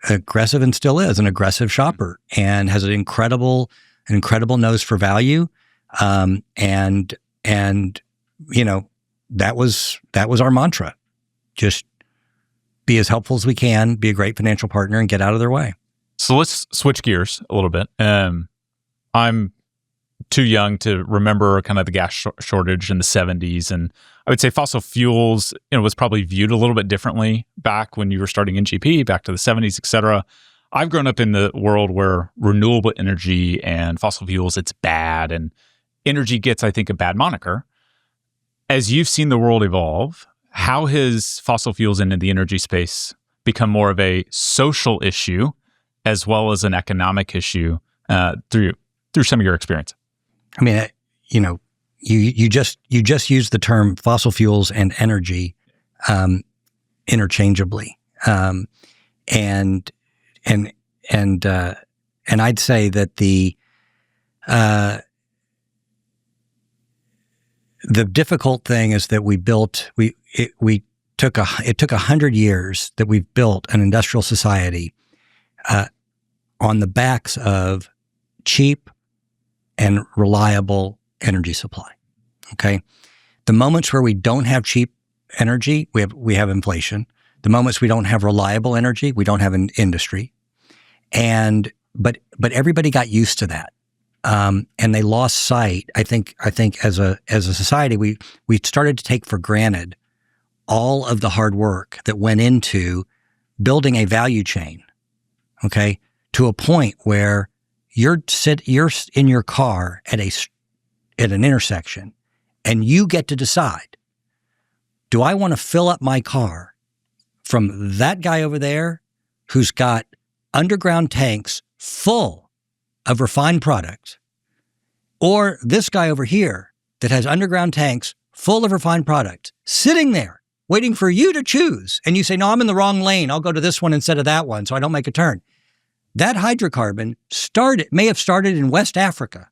aggressive and still is an aggressive shopper and has an incredible nose for value. That was our mantra. Just be as helpful as we can, be a great financial partner, and get out of their way. So let's switch gears a little bit. I'm too young to remember kind of the gas shortage in the 70s. And I would say fossil fuels, was probably viewed a little bit differently back when you were starting in GP, back to the 70s, et cetera. I've grown up in the world where renewable energy and fossil fuels, it's bad. And energy gets, I think, a bad moniker. As you've seen the world evolve, how has fossil fuels into the energy space become more of a social issue as well as an economic issue through some of your experience? I mean, you just used the term fossil fuels and energy interchangeably, and I'd say that the difficult thing is that it took 100 years that we've built an industrial society on the backs of cheap and reliable energy supply. Okay, the moments where we don't have cheap energy, we have inflation. The moments we don't have reliable energy, we don't have an industry. But everybody got used to that. And they lost sight. I think as a society, we started to take for granted all of the hard work that went into building a value chain, okay, to a point where you're in your car at an intersection, and you get to decide, do I want to fill up my car from that guy over there who's got underground tanks full of refined product, or this guy over here that has underground tanks full of refined product sitting there waiting for you to choose? And you say, no, I'm in the wrong lane. I'll go to this one instead of that one so I don't make a turn. That hydrocarbon may have started in West Africa,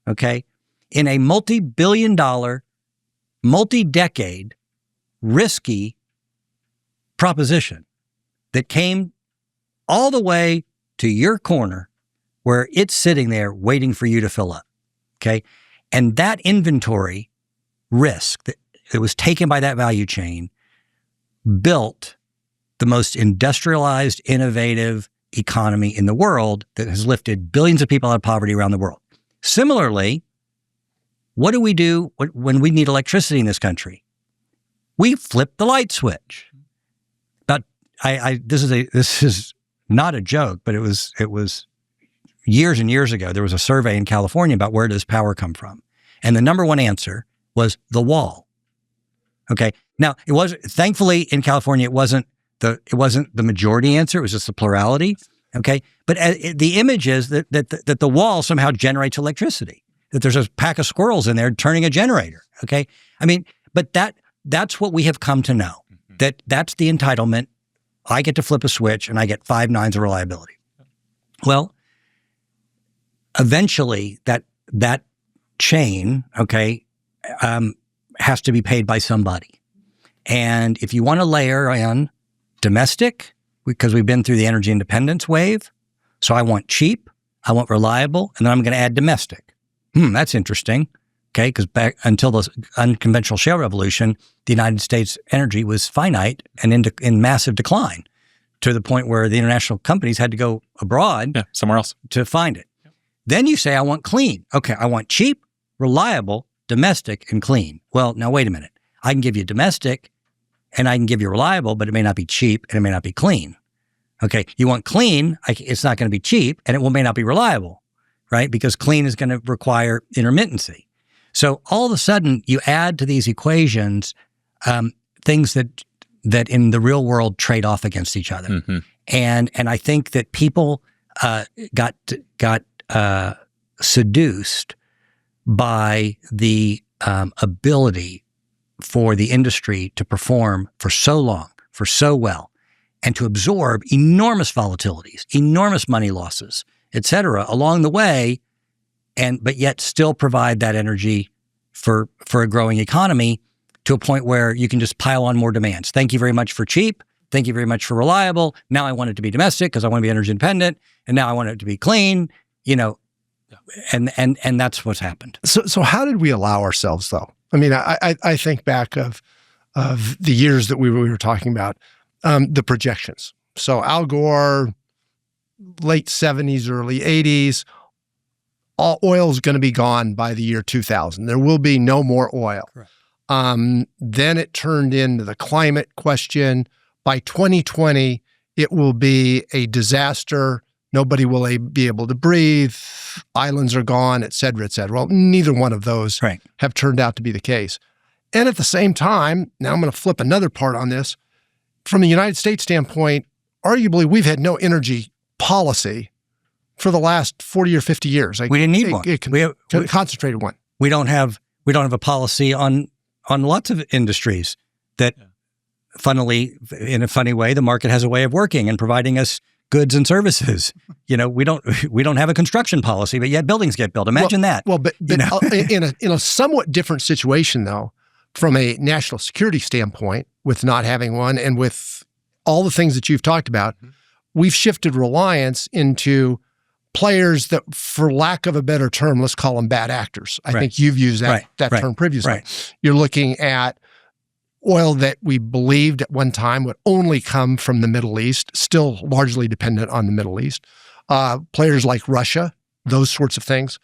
okay, in a multi-billion-dollar, multi-decade, risky proposition that came all the way to your corner where it's sitting there waiting for you to fill up, okay? And that inventory risk that was taken by that value chain built the most industrialized, innovative economy in the world that has lifted billions of people out of poverty around the world. Similarly, what do we do when we need electricity in this country? We flip the light switch. But this is not a joke, but it was years and years ago. There was a survey in California about where does power come from, and the number one answer was the wall. Okay, now it was thankfully in California it wasn't the majority answer. It was just the plurality. Okay, but the image is that the wall somehow generates electricity. That there's a pack of squirrels in there turning a generator. Okay, I mean, but that's what we have come to know. That's the entitlement. I get to flip a switch and I get 5 nines of reliability. Well, eventually that chain, okay, has to be paid by somebody. And if you want to layer in domestic, because we've been through the energy independence wave, so I want cheap, I want reliable, and then I'm going to add domestic. That's interesting. Okay, because back until the unconventional shale revolution, the United States energy was finite and in massive decline, to the point where the international companies had to go abroad, somewhere else, to find it. Yep. Then you say, I want clean. Okay, I want cheap, reliable, domestic, and clean. Well, now wait a minute. I can give you domestic and I can give you reliable, but it may not be cheap and it may not be clean. Okay, you want clean, it's not going to be cheap and it may not be reliable, right? Because clean is going to require intermittency. So all of a sudden, you add to these equations things that that in the real world trade off against each other. Mm-hmm. And I think that people got seduced by the ability for the industry to perform for so long, for so well, and to absorb enormous volatilities, enormous money losses, et cetera, along the way, but yet still provide that energy for a growing economy to a point where you can just pile on more demands. Thank you very much for cheap. Thank you very much for reliable. Now I want it to be domestic because I want to be energy independent. And now I want it to be clean, and that's what's happened. So how did we allow ourselves, though? I mean, I think back of the years that we were talking about, the projections. So Al Gore, late 70s, early 80s, all oil is going to be gone by the year 2000. There will be no more oil. Correct. Then it turned into the climate question. By 2020, it will be a disaster. Nobody will be able to breathe. Islands are gone, et cetera, et cetera. Well, neither one of those have turned out to be the case. And at the same time, now I'm going to flip another part on this. From the United States standpoint, arguably we've had no energy policy for the last 40 or 50 years. We didn't need one. We have concentrated one. We don't have a policy on lots of industries that, funnily, in a funny way, the market has a way of working and providing us goods and services. We don't have a construction policy, but yet buildings get built. Imagine that. Well, but in a somewhat different situation, though, from a national security standpoint, with not having one and with all the things that you've talked about, we've shifted reliance into players that, for lack of a better term, let's call them bad actors. I think you've used that term previously. Right. You're looking at oil that we believed at one time would only come from the Middle East, still largely dependent on the Middle East. Players like Russia, those sorts of things.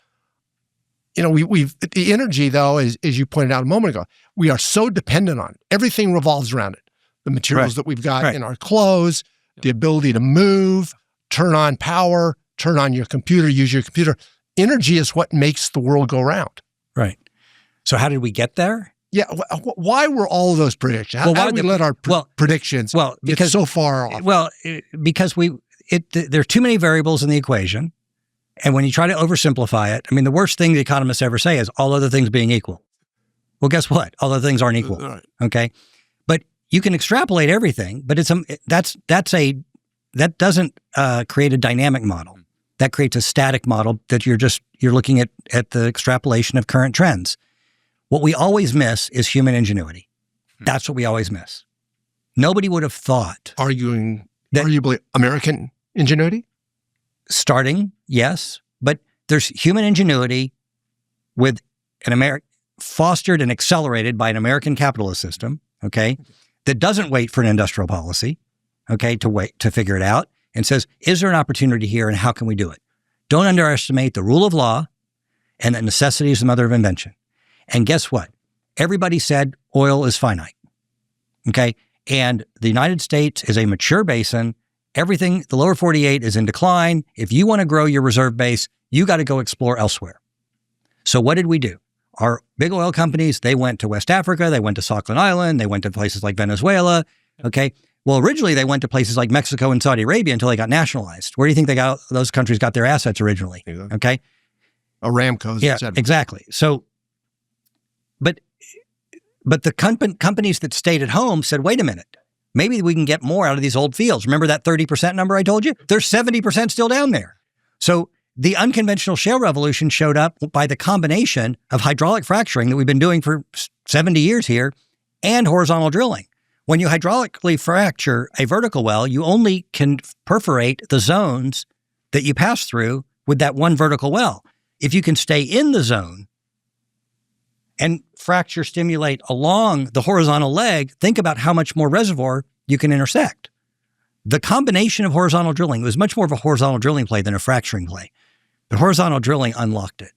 We've the energy, though, as you pointed out a moment ago, we are so dependent on it. Everything revolves around it. The materials that we've got in our clothes, the ability to move, turn on power, turn on your computer, use your computer. Energy is what makes the world go round. Right. So how did we get there? Yeah. Why were all of those predictions? How did we let our predictions get so far off? Well, because there are too many variables in the equation. And when you try to oversimplify it, I mean, the worst thing the economists ever say is all other things being equal. Well, guess what? All other things aren't equal. Right. Okay. But you can extrapolate everything, but that doesn't create a dynamic model. That creates a static model that you're looking at the extrapolation of current trends. What we always miss is human ingenuity. That's what we always miss. Nobody would have thought. Arguably American ingenuity? Starting, yes, but there's human ingenuity with fostered and accelerated by an American capitalist system, okay, that doesn't wait for an industrial policy, okay, to figure it out and says, is there an opportunity here and how can we do it? Don't underestimate the rule of law and that necessity is the mother of invention. And guess what? Everybody said oil is finite, okay? And the United States is a mature basin. Everything, the lower 48 is in decline. If you want to grow your reserve base, you got to go explore elsewhere. So what did we do? Our big oil companies, they went to West Africa, they went to Sakhalin Island, they went to places like Venezuela, okay? Well, originally they went to places like Mexico and Saudi Arabia until they got nationalized. Where do you think those countries got their assets originally? Okay? Aramco's, yeah, et cetera. Exactly. So, but the companies that stayed at home said, wait a minute, maybe we can get more out of these old fields. Remember that 30% number I told you? There's 70% still down there. So the unconventional shale revolution showed up by the combination of hydraulic fracturing that we've been doing for 70 years here and horizontal drilling. When you hydraulically fracture a vertical well, you only can perforate the zones that you pass through with that one vertical well. If you can stay in the zone and stimulate along the horizontal leg, think about how much more reservoir you can intersect. The combination of horizontal drilling was much more of a horizontal drilling play than a fracturing play. But horizontal drilling unlocked it.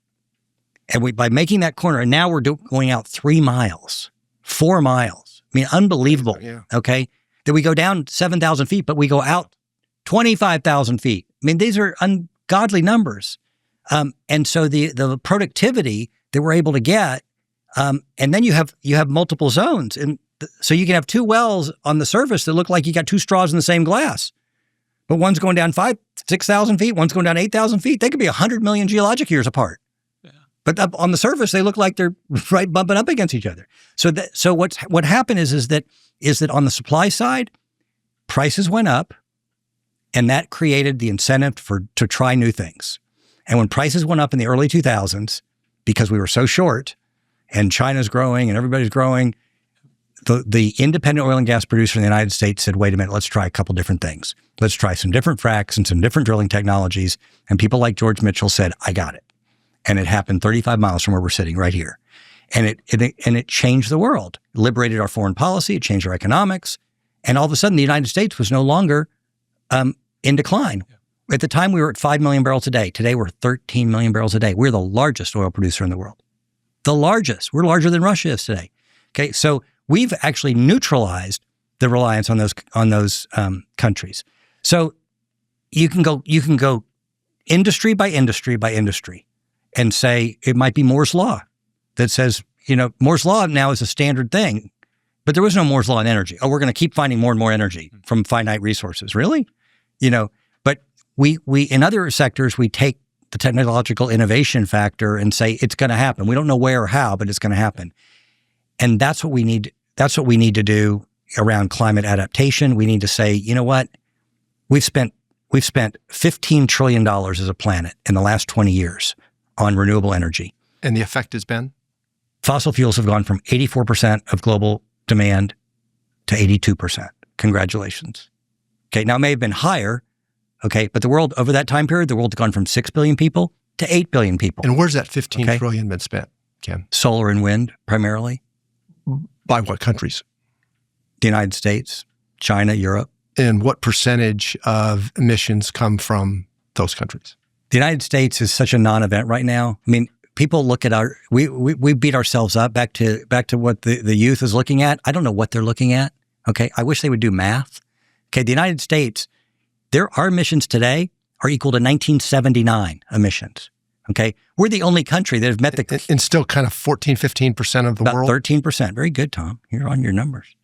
And by making that corner, and now we're going out 3 miles, 4 miles. I mean, unbelievable, okay? That we go down 7,000 feet, but we go out 25,000 feet. I mean, these are ungodly numbers. And so the productivity that we're able to get, and then you have multiple zones. And So you can have two wells on the surface that look like you got two straws in the same glass, but one's going down 6,000 feet, one's going down 8,000 feet. They could be 100 million geologic years apart. Yeah. But up on the surface, they look like they're right bumping up against each other. So what happened is that on the supply side, prices went up, and that created the incentive to try new things. And when prices went up in the early 2000s, because we were so short, and China's growing and everybody's growing, the independent oil and gas producer in the United States said, wait a minute, let's try a couple different things. Let's try some different fracks and some different drilling technologies. And people like George Mitchell said, I got it. And it happened 35 miles from where we're sitting right here. And it changed the world. It liberated our foreign policy. It changed our economics. And all of a sudden, the United States was no longer in decline. Yeah. At the time, we were at 5 million barrels a day. Today, we're 13 million barrels a day. We're the largest oil producer in the world. The largest. We're larger than Russia is today. Okay, so we've actually neutralized the reliance on those countries. So you can go industry by industry by industry and say it might be Moore's Law that says, Moore's Law now is a standard thing, but there was no Moore's Law in energy. Oh, we're going to keep finding more and more energy from finite resources. Really? But we in other sectors, we take the technological innovation factor and say it's going to happen. We don't know where or how, but it's going to happen. And that's what we need. That's what we need to do around climate adaptation. We need to say, you know what? We've spent $15 trillion as a planet in the last 20 years on renewable energy. And the effect has been? Fossil fuels have gone from 84% of global demand to 82%. Congratulations. Okay, now it may have been higher, okay, but the world, over that time period, the world's gone from 6 billion people to 8 billion people. And where's that 15 trillion been spent, Ken? Solar and wind, primarily. By what countries? The United States, China, Europe. And what percentage of emissions come from those countries? The United States is such a non-event right now. I mean, people look at we beat ourselves up back to what the youth is looking at. I don't know what they're looking at. Okay, I wish they would do math. Okay, the United States, our emissions today are equal to 1979 emissions. Okay, we're the only country that have met the... And still kind of 14, 15% of the world? About 13%. Very good, Tom. You're on your numbers.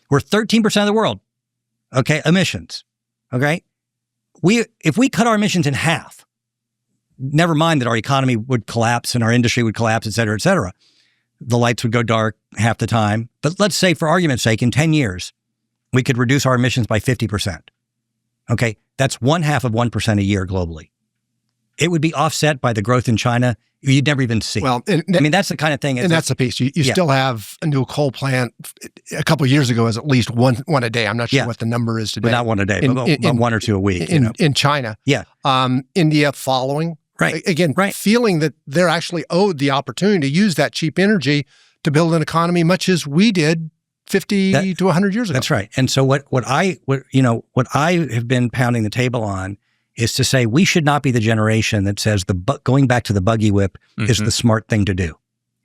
We're 13% of the world. Okay, emissions. Okay, if we cut our emissions in half, never mind that our economy would collapse and our industry would collapse, et cetera, the lights would go dark half the time. But let's say, for argument's sake, in 10 years, we could reduce our emissions by 50%. Okay, that's 0.5% a year globally. It would be offset by the growth in China you'd never even see. Well, that's the kind of thing. And that's the piece. You still have a new coal plant. A couple of years ago, is at least one a day. I'm not sure what the number is today. But not one a day, but one or two a week. In China. Yeah. India following. Right. Again, feeling that they're actually owed the opportunity to use that cheap energy to build an economy much as we did 50 to 100 years ago. That's right. And so what I have been pounding the table on is to say we should not be the generation that says going back to the buggy whip is the smart thing to do.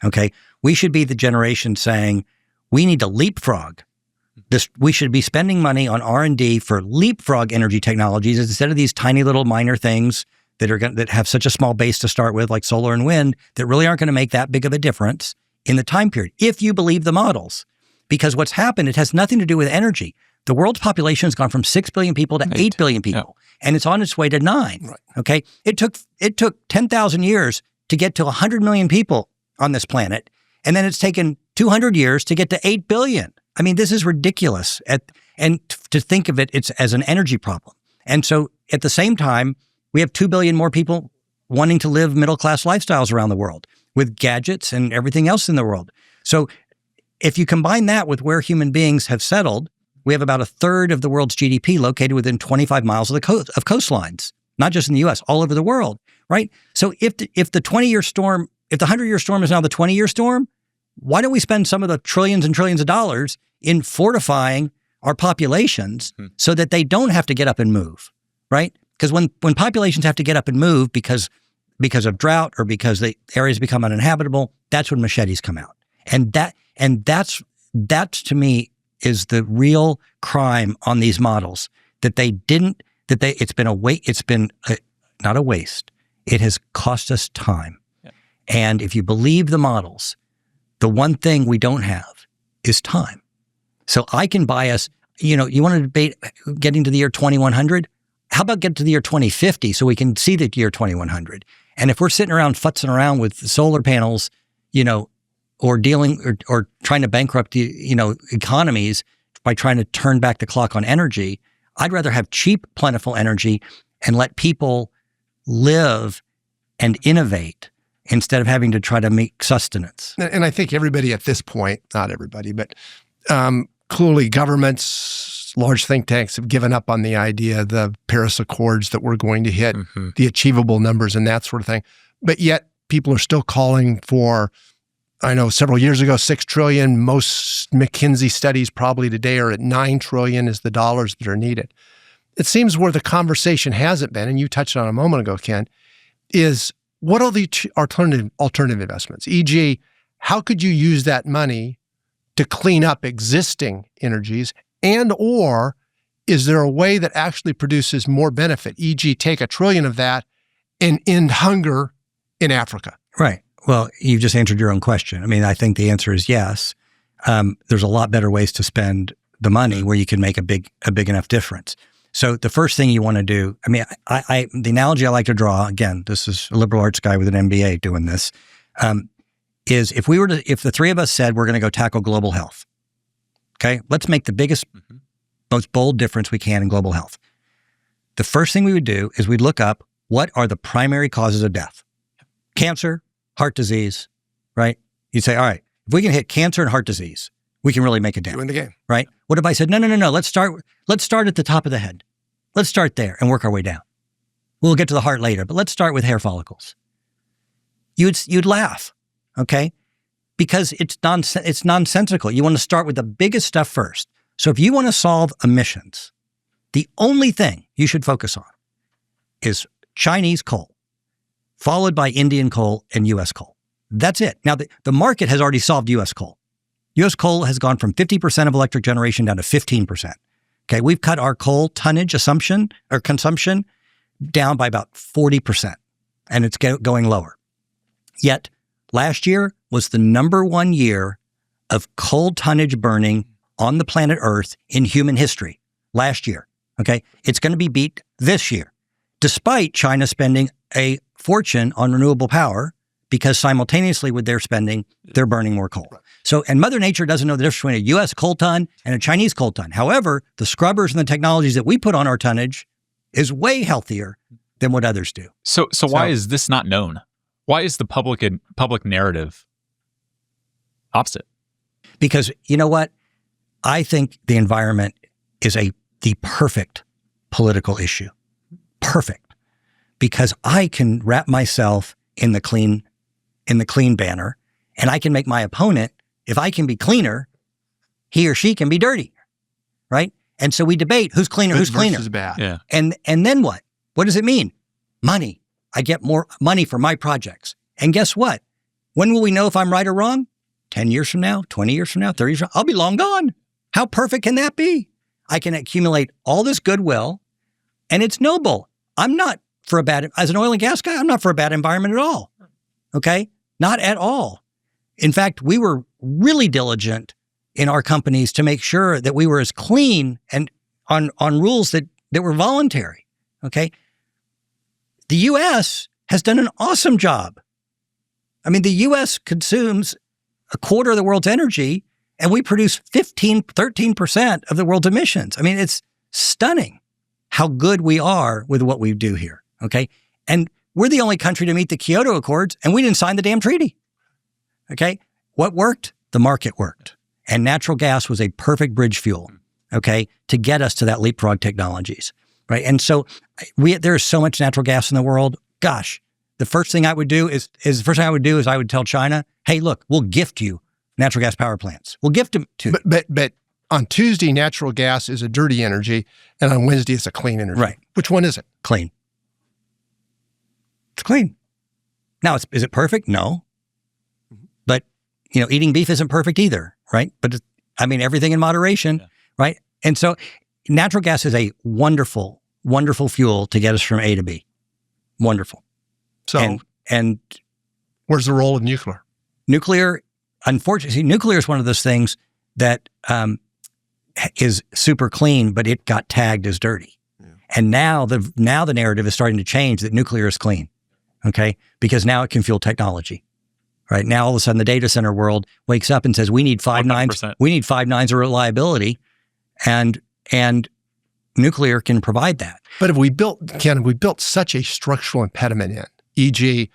Okay? We should be the generation saying we need to leapfrog. We should be spending money on R&D for leapfrog energy technologies instead of these tiny little minor things that have such a small base to start with, like solar and wind, that really aren't going to make that big of a difference in the time period, if you believe the models. Because what's happened, it has nothing to do with energy. The world's population has gone from 6 billion people to 8 billion people, and it's on its way to 9. Right. Okay, it took 10,000 years to get to 100 million people on this planet, and then it's taken 200 years to get to 8 billion. I mean, this is ridiculous. And to think of it's as an energy problem. And so at the same time, we have 2 billion more people wanting to live middle-class lifestyles around the world with gadgets and everything else in the world. So if you combine that with where human beings have settled, we have about a third of the world's GDP located within 25 miles of the coastlines, not just in the U.S., all over the world, right? So if the 20-year storm, if the 100-year storm is now the 20-year storm, why don't we spend some of the trillions and trillions of dollars in fortifying our populations so that they don't have to get up and move, right? Because when populations have to get up and move because of drought or because the areas become uninhabitable, that's when machetes come out. And that's to me is the real crime on these models, it's been not a waste. It has cost us time. Yeah. And if you believe the models, the one thing we don't have is time. So I can buy us, you want to debate getting to the year 2100? How about get to the year 2050 so we can see the year 2100? And if we're sitting around futzing around with solar panels, or dealing or trying to bankrupt the, economies by trying to turn back the clock on energy, I'd rather have cheap, plentiful energy and let people live and innovate instead of having to try to make sustenance. And I think everybody at this point, not everybody, but clearly governments, large think tanks have given up on the idea, the Paris Accords that we're going to hit, the achievable numbers and that sort of thing. But yet people are still calling for, I know several years ago, 6 trillion. Most McKinsey studies probably today are at 9 trillion is the dollars that are needed. It seems where the conversation hasn't been, and you touched on a moment ago, Ken, is what are the alternative investments? E.g., how could you use that money to clean up existing energies, and or is there a way that actually produces more benefit? E.g., take 1 trillion of that and end hunger in Africa. Right. Well, you've just answered your own question. I mean, I think the answer is yes. There's a lot better ways to spend the money where you can make a big enough difference. So the first thing you want to do, I mean, the analogy I like to draw, again, this is a liberal arts guy with an MBA doing this, is if the three of us said we're going to go tackle global health, okay, let's make the biggest, most bold difference we can in global health. The first thing we would do is we'd look up what are the primary causes of death. Cancer, heart disease, right? You'd say, all right, if we can hit cancer and heart disease, we can really make a dent. You win the game. Right? What if I said, no, let's start at the top of the head. Let's start there and work our way down. We'll get to the heart later, but let's start with hair follicles. You'd laugh, okay? Because it's nonsensical. You want to start with the biggest stuff first. So if you want to solve emissions, the only thing you should focus on is Chinese coal, followed by Indian coal and U.S. coal. That's it. Now, the market has already solved U.S. coal. U.S. coal has gone from 50% of electric generation down to 15%. Okay, we've cut our coal tonnage assumption or consumption down by about 40%, and it's going lower. Yet, last year was the number one year of coal tonnage burning on the planet Earth in human history. Last year, okay? It's going to be beat this year, despite China spending a fortune on renewable power, because simultaneously with their spending, they're burning more coal. So, and Mother Nature doesn't know the difference between a U.S. coal ton and a Chinese coal ton. However, the scrubbers and the technologies that we put on our tonnage is way healthier than what others do. So why is this not known? Why is the public narrative opposite? Because you know what? I think the environment is the perfect political issue. Perfect. Because I can wrap myself in the clean banner, and I can make my opponent, if I can be cleaner, he or she can be dirty, right? And so we debate who's cleaner, who's cleaner. Bad. Yeah. And then what? What does it mean? Money. I get more money for my projects. And guess what? When will we know if I'm right or wrong? 10 years from now, 20 years from now, 30 years from now, I'll be long gone. How perfect can that be? I can accumulate all this goodwill, and it's noble. I'm not for as an oil and gas guy, I'm not for a bad environment at all. Okay? Not at all. In fact, we were really diligent in our companies to make sure that we were as clean and on rules that were voluntary. Okay? The U.S. has done an awesome job. I mean, the U.S. consumes a quarter of the world's energy, and we produce 13% of the world's emissions. I mean, it's stunning how good we are with what we do here. Okay? And we're the only country to meet the Kyoto Accords, and we didn't sign the damn treaty. Okay? What worked? The market worked. And natural gas was a perfect bridge fuel, okay, to get us to that leapfrog technologies, right? And so there is so much natural gas in the world. Gosh, the first thing I would do is I would tell China, hey, look, we'll gift you natural gas power plants. We'll gift them to you. But on Tuesday, natural gas is a dirty energy, and on Wednesday, it's a clean energy. Right. Which one is it? Clean. It's clean. Now, is it perfect? No. But, eating beef isn't perfect either, right? But, everything in moderation, right? And so natural gas is a wonderful, wonderful fuel to get us from A to B. Wonderful. So, and where's the role of nuclear? Nuclear, unfortunately, nuclear is one of those things that is super clean, but it got tagged as dirty. Yeah. And now the narrative is starting to change that nuclear is clean, okay? Because now it can fuel technology, right? Now all of a sudden the data center world wakes up and says, we need 5 nines. We need 5 nines of reliability, and nuclear can provide that. But have we built such a structural impediment in, e.g.,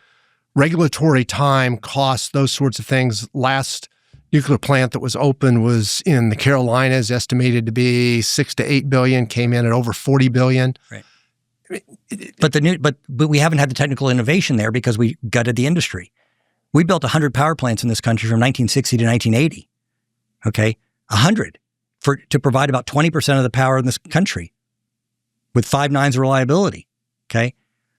regulatory time, costs, those sorts of things? Last nuclear plant that was open was in the Carolinas, estimated to be $6 to $8 billion, came in at over $40 billion. Right. But we haven't had the technical innovation there because we gutted the industry. We built 100 power plants in this country from 1960 to 1980. Okay, 100 to provide about 20% of the power in this country with 5 nines of reliability. Okay.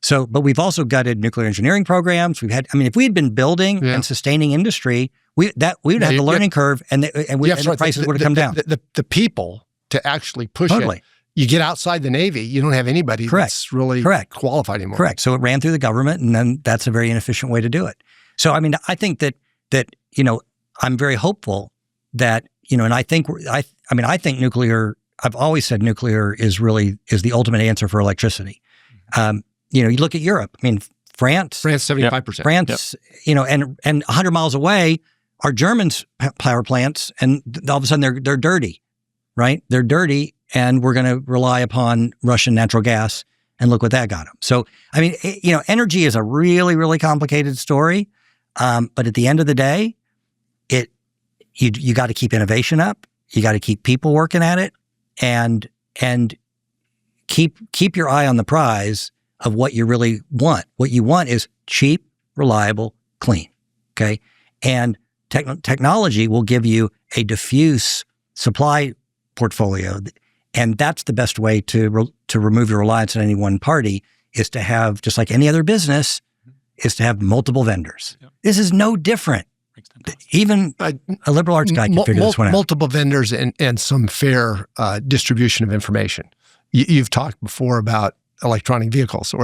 So, but we've also gutted nuclear engineering programs. If we had been building and sustaining industry, we would have the learning curve, and the prices would have come down. The people to actually push it. You get outside the Navy, you don't have anybody that's really qualified anymore. Correct. So it ran through the government, and then that's a very inefficient way to do it. So, I mean, I think that I'm very hopeful that, and I think nuclear. I've always said nuclear is the ultimate answer for electricity. You look at Europe. I mean, France 75%. France, and 100 miles away are Germans' power plants, and all of a sudden they're dirty, right? They're dirty, and we're going to rely upon Russian natural gas, and look what that got them. So, I mean, energy is a really, really complicated story, but at the end of the day, you got to keep innovation up, you got to keep people working at it, and keep your eye on the prize of what you really want. What you want is cheap, reliable, clean. Okay, and technology will give you a diffuse supply portfolio, and that's the best way to remove your reliance on any one party. Is to have, just like any other business, is to have multiple vendors. Yep. This is no different. Even a liberal arts guy can figure this one out. Multiple vendors and some fair distribution of information. You've talked before about electric vehicles,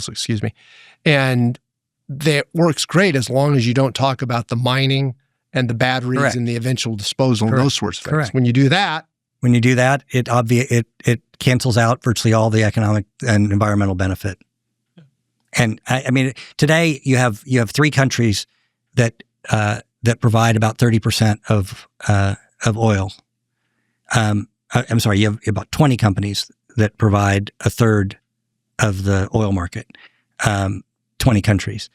excuse me. And that works great as long as you don't talk about the mining and the batteries and the eventual disposal and those sorts of things. Correct. When you do that, it cancels out virtually all the economic and environmental benefit. Yeah. And I mean, today you have 3 countries that provide about 30% of oil. I'm sorry, you have about 20 companies that provide a third of the oil market. 20 countries.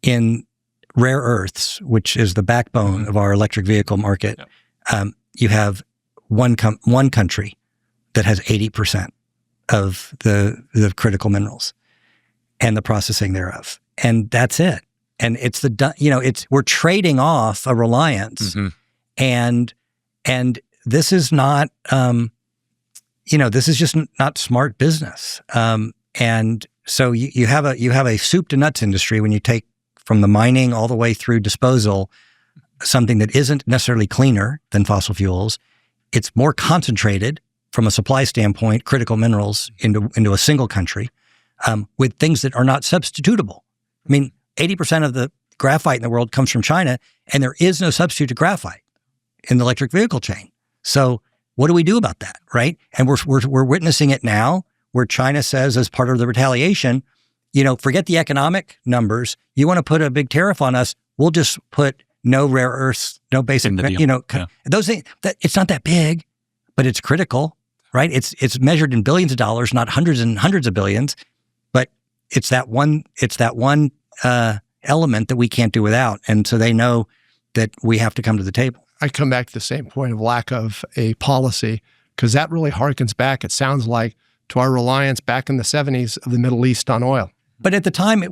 In rare earths, which is the backbone of our electric vehicle market, you have one country that has 80% of the critical minerals and the processing thereof, and that's it. And it's we're trading off a reliance, and this is not, this is just not smart business. And so you have a soup to nuts industry when you take from the mining all the way through disposal, something that isn't necessarily cleaner than fossil fuels. It's more concentrated from a supply standpoint, critical minerals into a single country, with things that are not substitutable. I mean, 80% of the graphite in the world comes from China, and there is no substitute to graphite in the electric vehicle chain. So what do we do about that, right? And we're witnessing it now, where China says, as part of the retaliation, forget the economic numbers. You want to put a big tariff on us? We'll just put no rare earths, no basic, those things. It's not that big, but it's critical, right? It's measured in billions of dollars, not hundreds and hundreds of billions, but it's that one element that we can't do without. And so they know that we have to come to the table. I come back to the same point of lack of a policy, because that really harkens back, it sounds like, to our reliance back in the 70s of the Middle East on oil. But at the time, it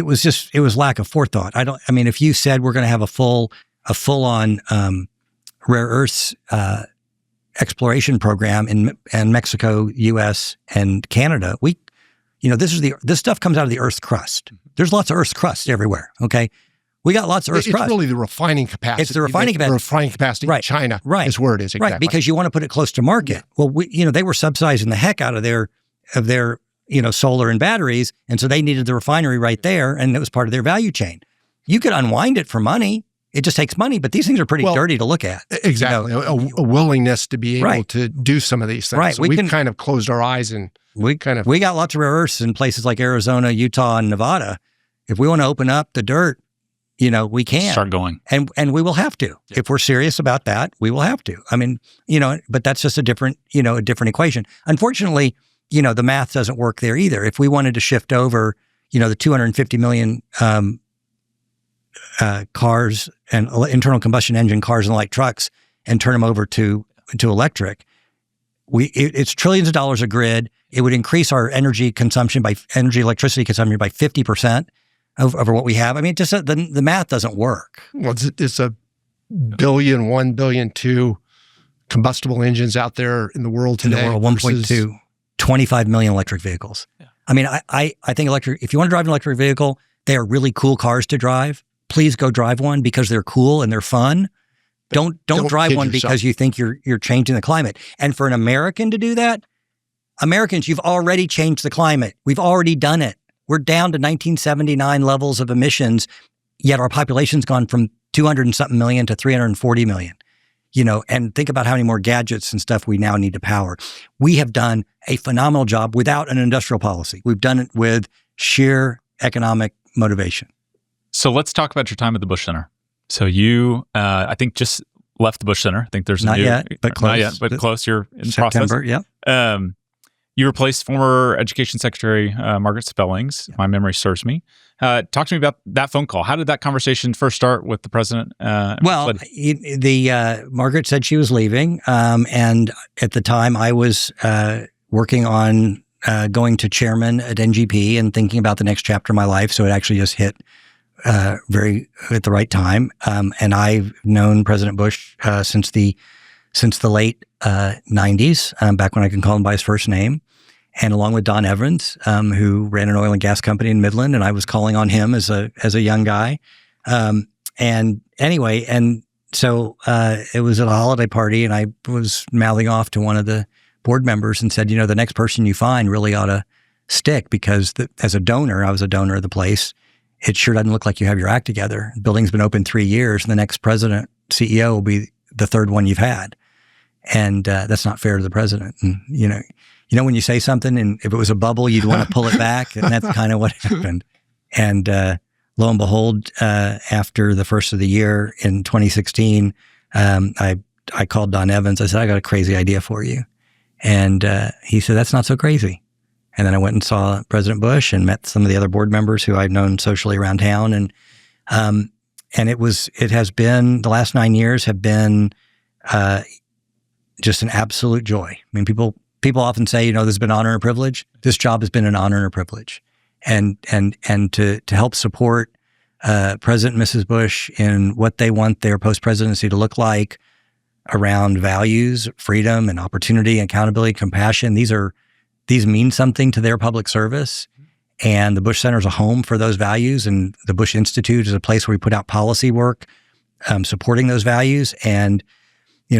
was lack of forethought. If you said we're going to have a full-on rare earths exploration program in Mexico, U.S., and Canada, this stuff comes out of the Earth's crust. There's lots of Earth's crust everywhere. Okay, we got lots of Earth's crust. It's really the refining capacity. It's the refining capacity. The refining capacity in China is where it is, exactly. Right, because you want to put it close to market. Yeah. Well, they were subsidizing the heck out of their solar and batteries, and so they needed the refinery right there, and it was part of their value chain. You could unwind it for money It just takes money, but these things are pretty dirty to look at. Exactly. A willingness to be able to do some of these things. Right. So we've kind of closed our eyes and we got lots of rare earths in places like Arizona, Utah, and Nevada. If we want to open up the dirt, we can. Start going. And we will have to. Yeah. If we're serious about that, we will have to. I mean, but that's just a different equation. Unfortunately, the math doesn't work there either. If we wanted to shift over, the 250 million cars and internal combustion engine cars and light trucks and turn them over to electric, it's trillions of dollars a grid. It would increase our electricity consumption by 50% over what we have. I mean, just the math doesn't work. Well, it's a billion, 1 billion, 2 combustible engines out there in the world today. In the world, 1.2, 25 million electric vehicles. Yeah. I mean, I think if you want to drive an electric vehicle, they are really cool cars to drive. Please go drive one because they're cool and they're fun. Don't drive one because you think you're changing the climate. And for an American to do that, Americans, you've already changed the climate. We've already done it. We're down to 1979 levels of emissions, yet our population's gone from 200 and something million to 340 million. And think about how many more gadgets and stuff we now need to power. We have done a phenomenal job without an industrial policy. We've done it with sheer economic motivation. So let's talk about your time at the Bush Center. So you, I think, just left the Bush Center. I think there's not yet, but close. Not yet, but close. You're in September, process. Yeah. You replaced former Education Secretary Margaret Spellings. Yeah. My memory serves me. Talk to me about that phone call. How did that conversation first start with the president? Margaret said she was leaving, and at the time I was working on going to chairman at NGP and thinking about the next chapter of my life. So it actually just hit very at the right time. And I've known President Bush since the late 90s, back when I can call him by his first name. And along with Don Evans, who ran an oil and gas company in Midland, and I was calling on him as a young guy. So it was at a holiday party, and I was mouthing off to one of the board members and said, the next person you find really ought to stick, because as a donor, I was a donor of the place. It sure doesn't look like you have your act together. The building's been open 3 years, and the next president, CEO, will be the third one you've had. And that's not fair to the president. And, when you say something and if it was a bubble, you'd want to pull it back. And that's kind of what happened. And lo and behold, after the first of the year in 2016, I called Don Evans. I said, I got a crazy idea for you. And he said, that's not so crazy. And then I went and saw President Bush and met some of the other board members who I've known socially around town. And it has been, the last 9 years have been just an absolute joy. I mean, people often say, this has been honor and privilege. This job has been an honor and a privilege. And to help support President and Mrs. Bush in what they want their post-presidency to look like around values, freedom and opportunity, accountability, compassion. These mean something to their public service. And the Bush Center is a home for those values. And the Bush Institute is a place where we put out policy work supporting those values. And,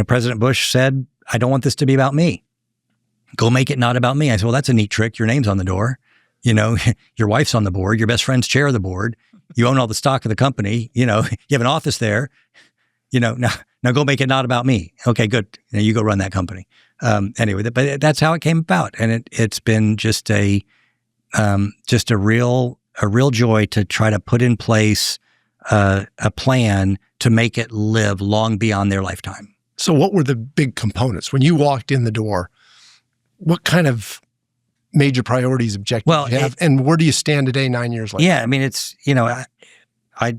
President Bush said, I don't want this to be about me. Go make it not about me. I said, well, that's a neat trick. Your name's on the door. Your wife's on the board. Your best friend's chair of the board. You own all the stock of the company. You have an office there. Now go make it not about me. Okay, good. Now you go run that company. Anyway, but that's how it came about. And it's been just a real joy to try to put in place a plan to make it live long beyond their lifetime. So what were the big components? When you walked in the door, what kind of major priorities, objectives you have? And where do you stand today, 9 years later? Yeah, I mean, it's, I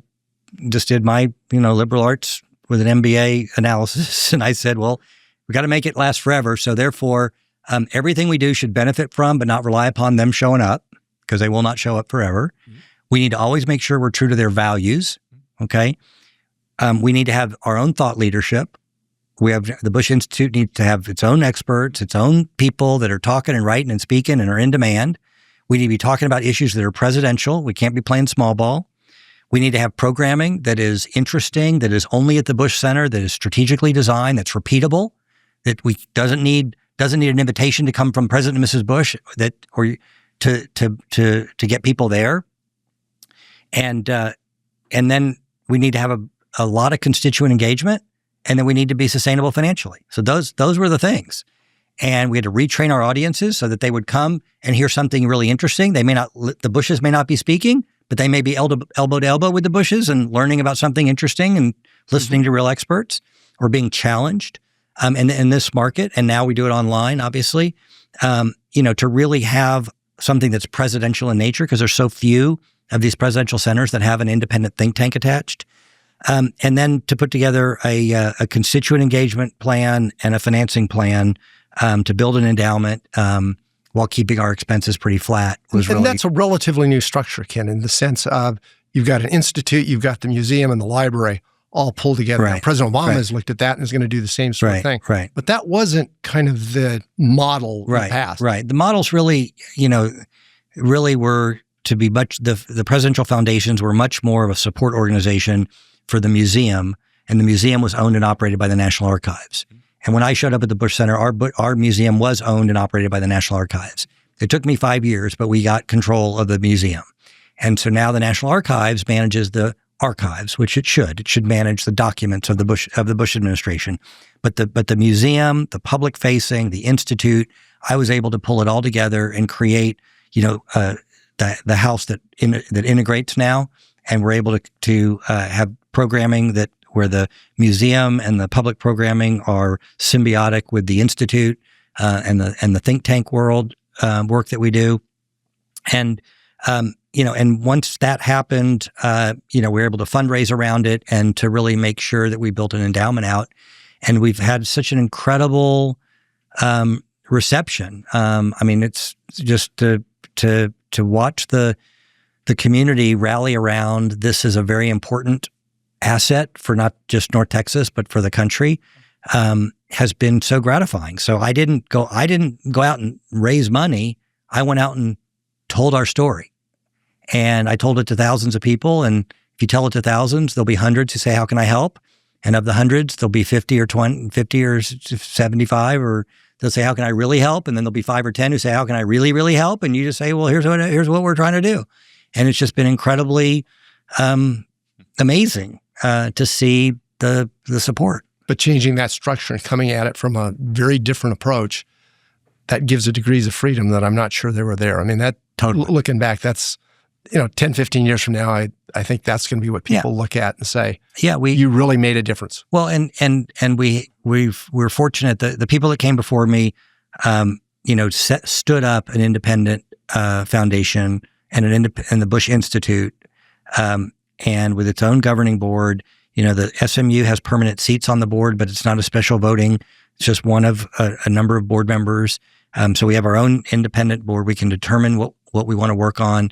just did my, liberal arts with an MBA analysis. And I said, well, we got to make it last forever. So therefore, everything we do should benefit from, but not rely upon them showing up, because they will not show up forever. Mm-hmm. We need to always make sure we're true to their values. Okay. We need to have our own thought leadership. The Bush Institute needs to have its own experts, its own people that are talking and writing and speaking and are in demand. We need to be talking about issues that are presidential. We can't be playing small ball. We need to have programming that is interesting, that is only at the Bush Center, that is strategically designed, that's repeatable, that doesn't need an invitation to come from President and Mrs. Bush to get people there. And then we need to have a lot of constituent engagement, and then we need to be sustainable financially. So those were the things. And we had to retrain our audiences so that they would come and hear something really interesting. The Bushes may not be speaking, but they may be elbow to elbow with the Bushes and learning about something interesting and listening to real experts or being challenged in this market. And now we do it online, obviously, to really have something that's presidential in nature, because there's so few of these presidential centers that have an independent think tank attached. And then to put together a constituent engagement plan and a financing plan to build an endowment while keeping our expenses pretty flat was really— And that's a relatively new structure, Ken, in the sense of you've got an institute, you've got the museum and the library all pulled together. Right. Now, President Obama has looked at that and is going to do the same sort of thing. Right. But that wasn't kind of the model in the past. Right. The models really, really were to be much— the presidential foundations were much more of a support organization for the museum, and the museum was owned and operated by the National Archives. And when I showed up at the Bush Center, our museum was owned and operated by the National Archives. It took me 5 years, but we got control of the museum. And so now the National Archives manages the archives, which it should. It should manage the documents of the Bush administration. But the museum, the public facing, the institute, I was able to pull it all together and create, the house that integrates now. And we're able to have programming where the museum and the public programming are symbiotic with the institute and the think tank world work that we do. And and once that happened, we were able to fundraise around it and to really make sure that we built an endowment out. And we've had such an incredible reception. It's just to watch the community rally around this is a very important asset for not just North Texas, but for the country, has been so gratifying. So I didn't go out and raise money. I went out and told our story. And I told it to thousands of people. And if you tell it to thousands, there'll be hundreds who say, how can I help? And of the hundreds, there'll be 50 or 75, or they'll say, how can I really help? And then there'll be 5 or 10 who say, how can I really, really help? And you just say, well, here's what we're trying to do. And it's just been incredibly amazing to see the support. But changing that structure and coming at it from a very different approach, that gives a degrees of freedom that I'm not sure they were there. I mean, that Totally. Looking back, that's 10, 15 years from now, I think that's going to be what people look at and say, you really made a difference. Well, and we're fortunate that the people that came before me, stood up an independent foundation and the Bush Institute, and with its own governing board. The SMU has permanent seats on the board, but it's not a special voting. It's just one of a number of board members. So we have our own independent board. We can determine what we want to work on.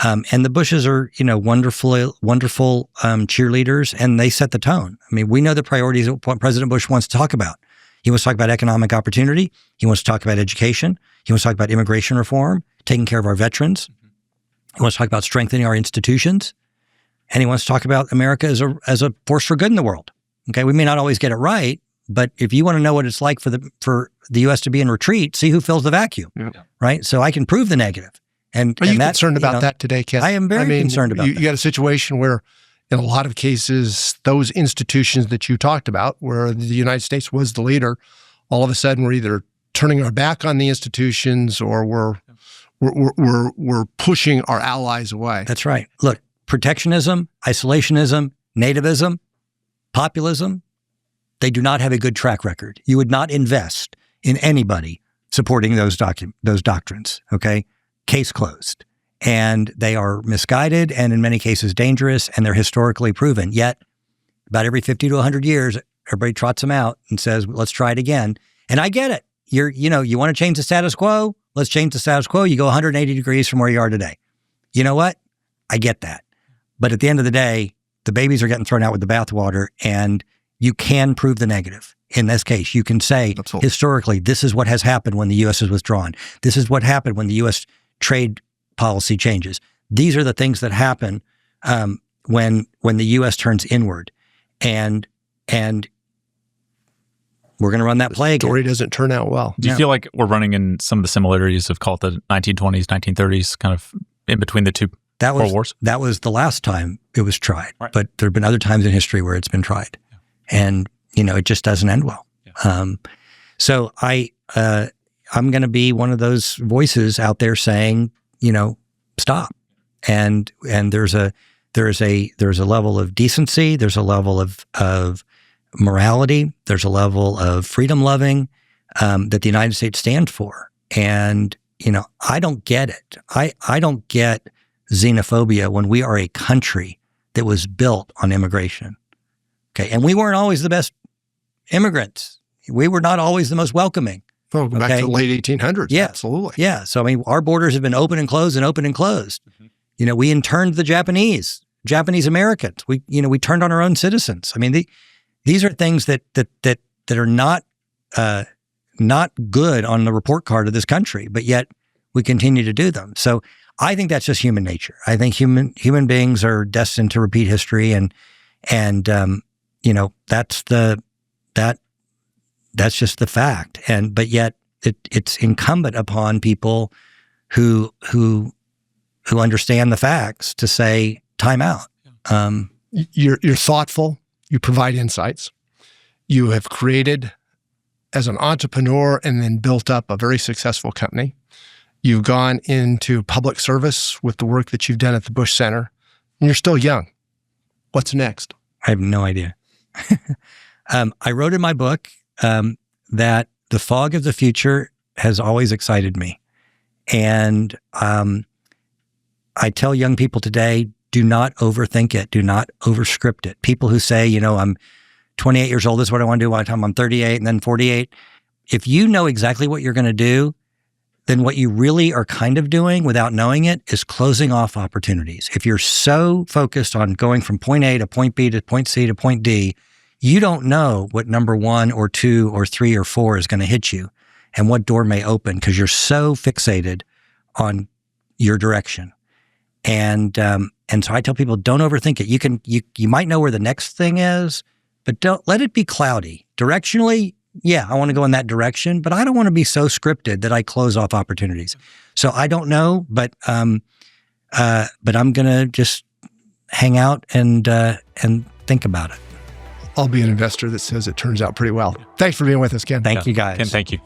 And the Bushes are, wonderful cheerleaders, and they set the tone. I mean, we know the priorities of what President Bush wants to talk about. He wants to talk about economic opportunity. He wants to talk about education. He wants to talk about immigration reform, taking care of our veterans. He wants to talk about strengthening our institutions. And he wants to talk about America as a force for good in the world. Okay, we may not always get it right, but if you want to know what it's like for the U.S. to be in retreat, see who fills the vacuum, right? So I can prove the negative. Are you concerned about that today, Ken? I am very concerned about that. You got a situation where, in a lot of cases, those institutions that you talked about, where the United States was the leader, all of a sudden we're either turning our back on the institutions or we're pushing our allies away. That's right. Look, protectionism, isolationism, nativism, populism, they do not have a good track record. You would not invest in anybody supporting those doctrines, okay? Case closed. And they are misguided and in many cases dangerous, and they're historically proven. Yet, about every 50 to 100 years, everybody trots them out and says, let's try it again. And I get it. You want to change the status quo? Let's change the status quo. You go 180 degrees from where you are today. You know what? I get that. But at the end of the day, the babies are getting thrown out with the bathwater, and you can prove the negative. In this case, you can say, historically, this is what has happened when the U.S. is withdrawn. This is what happened when the U.S. trade policy changes. These are the things that happen when the U.S. turns inward, and we're going to run that play again. The story doesn't turn out well. Do you feel like we're running in some of the similarities of, call it, the 1920s, 1930s, kind of in between the two That World Wars? That was the last time it was tried. Right. But there have been other times in history where it's been tried. Yeah. And, it just doesn't end well. Yeah. So I'm going to be one of those voices out there saying, stop. And there's a level of decency, there's a level of morality, there's a level of freedom loving that the United States stands for. And I don't get it. I don't get xenophobia when we are a country that was built on immigration. Okay, and we weren't always the best immigrants. We were not always the most welcoming. Well, go back to the late 1800s. Yeah, absolutely. Yeah. So our borders have been open and closed and open and closed. Mm-hmm. We interned the Japanese Americans. We turned on our own citizens. I mean, these are things that are not good on the report card of this country, but yet we continue to do them. So I think that's just human nature. I think human beings are destined to repeat history, and that's just the fact. But yet it's incumbent upon people who understand the facts to say time out. You're thoughtful. You provide insights. You have created as an entrepreneur and then built up a very successful company. You've gone into public service with the work that you've done at the Bush Center, and you're still young. What's next? I have no idea. I wrote in my book that the fog of the future has always excited me. And I tell young people today, do not overthink it. Do not overscript it. People who say, I'm 28 years old, this is what I want to do by the time I'm 38 and then 48. If you know exactly what you're going to do, then what you really are kind of doing without knowing it is closing off opportunities. If you're so focused on going from point A to point B to point C to point D, you don't know what number 1 or 2 or 3 or 4 is going to hit you and what door may open because you're so fixated on your direction. And so I tell people, don't overthink it. You might know where the next thing is, but don't let it be cloudy. Directionally, yeah, I want to go in that direction, but I don't want to be so scripted that I close off opportunities. So I don't know, but I'm going to just hang out and think about it. I'll be an investor that says it turns out pretty well. Thanks for being with us, Ken. Thank you, guys. Ken, thank you.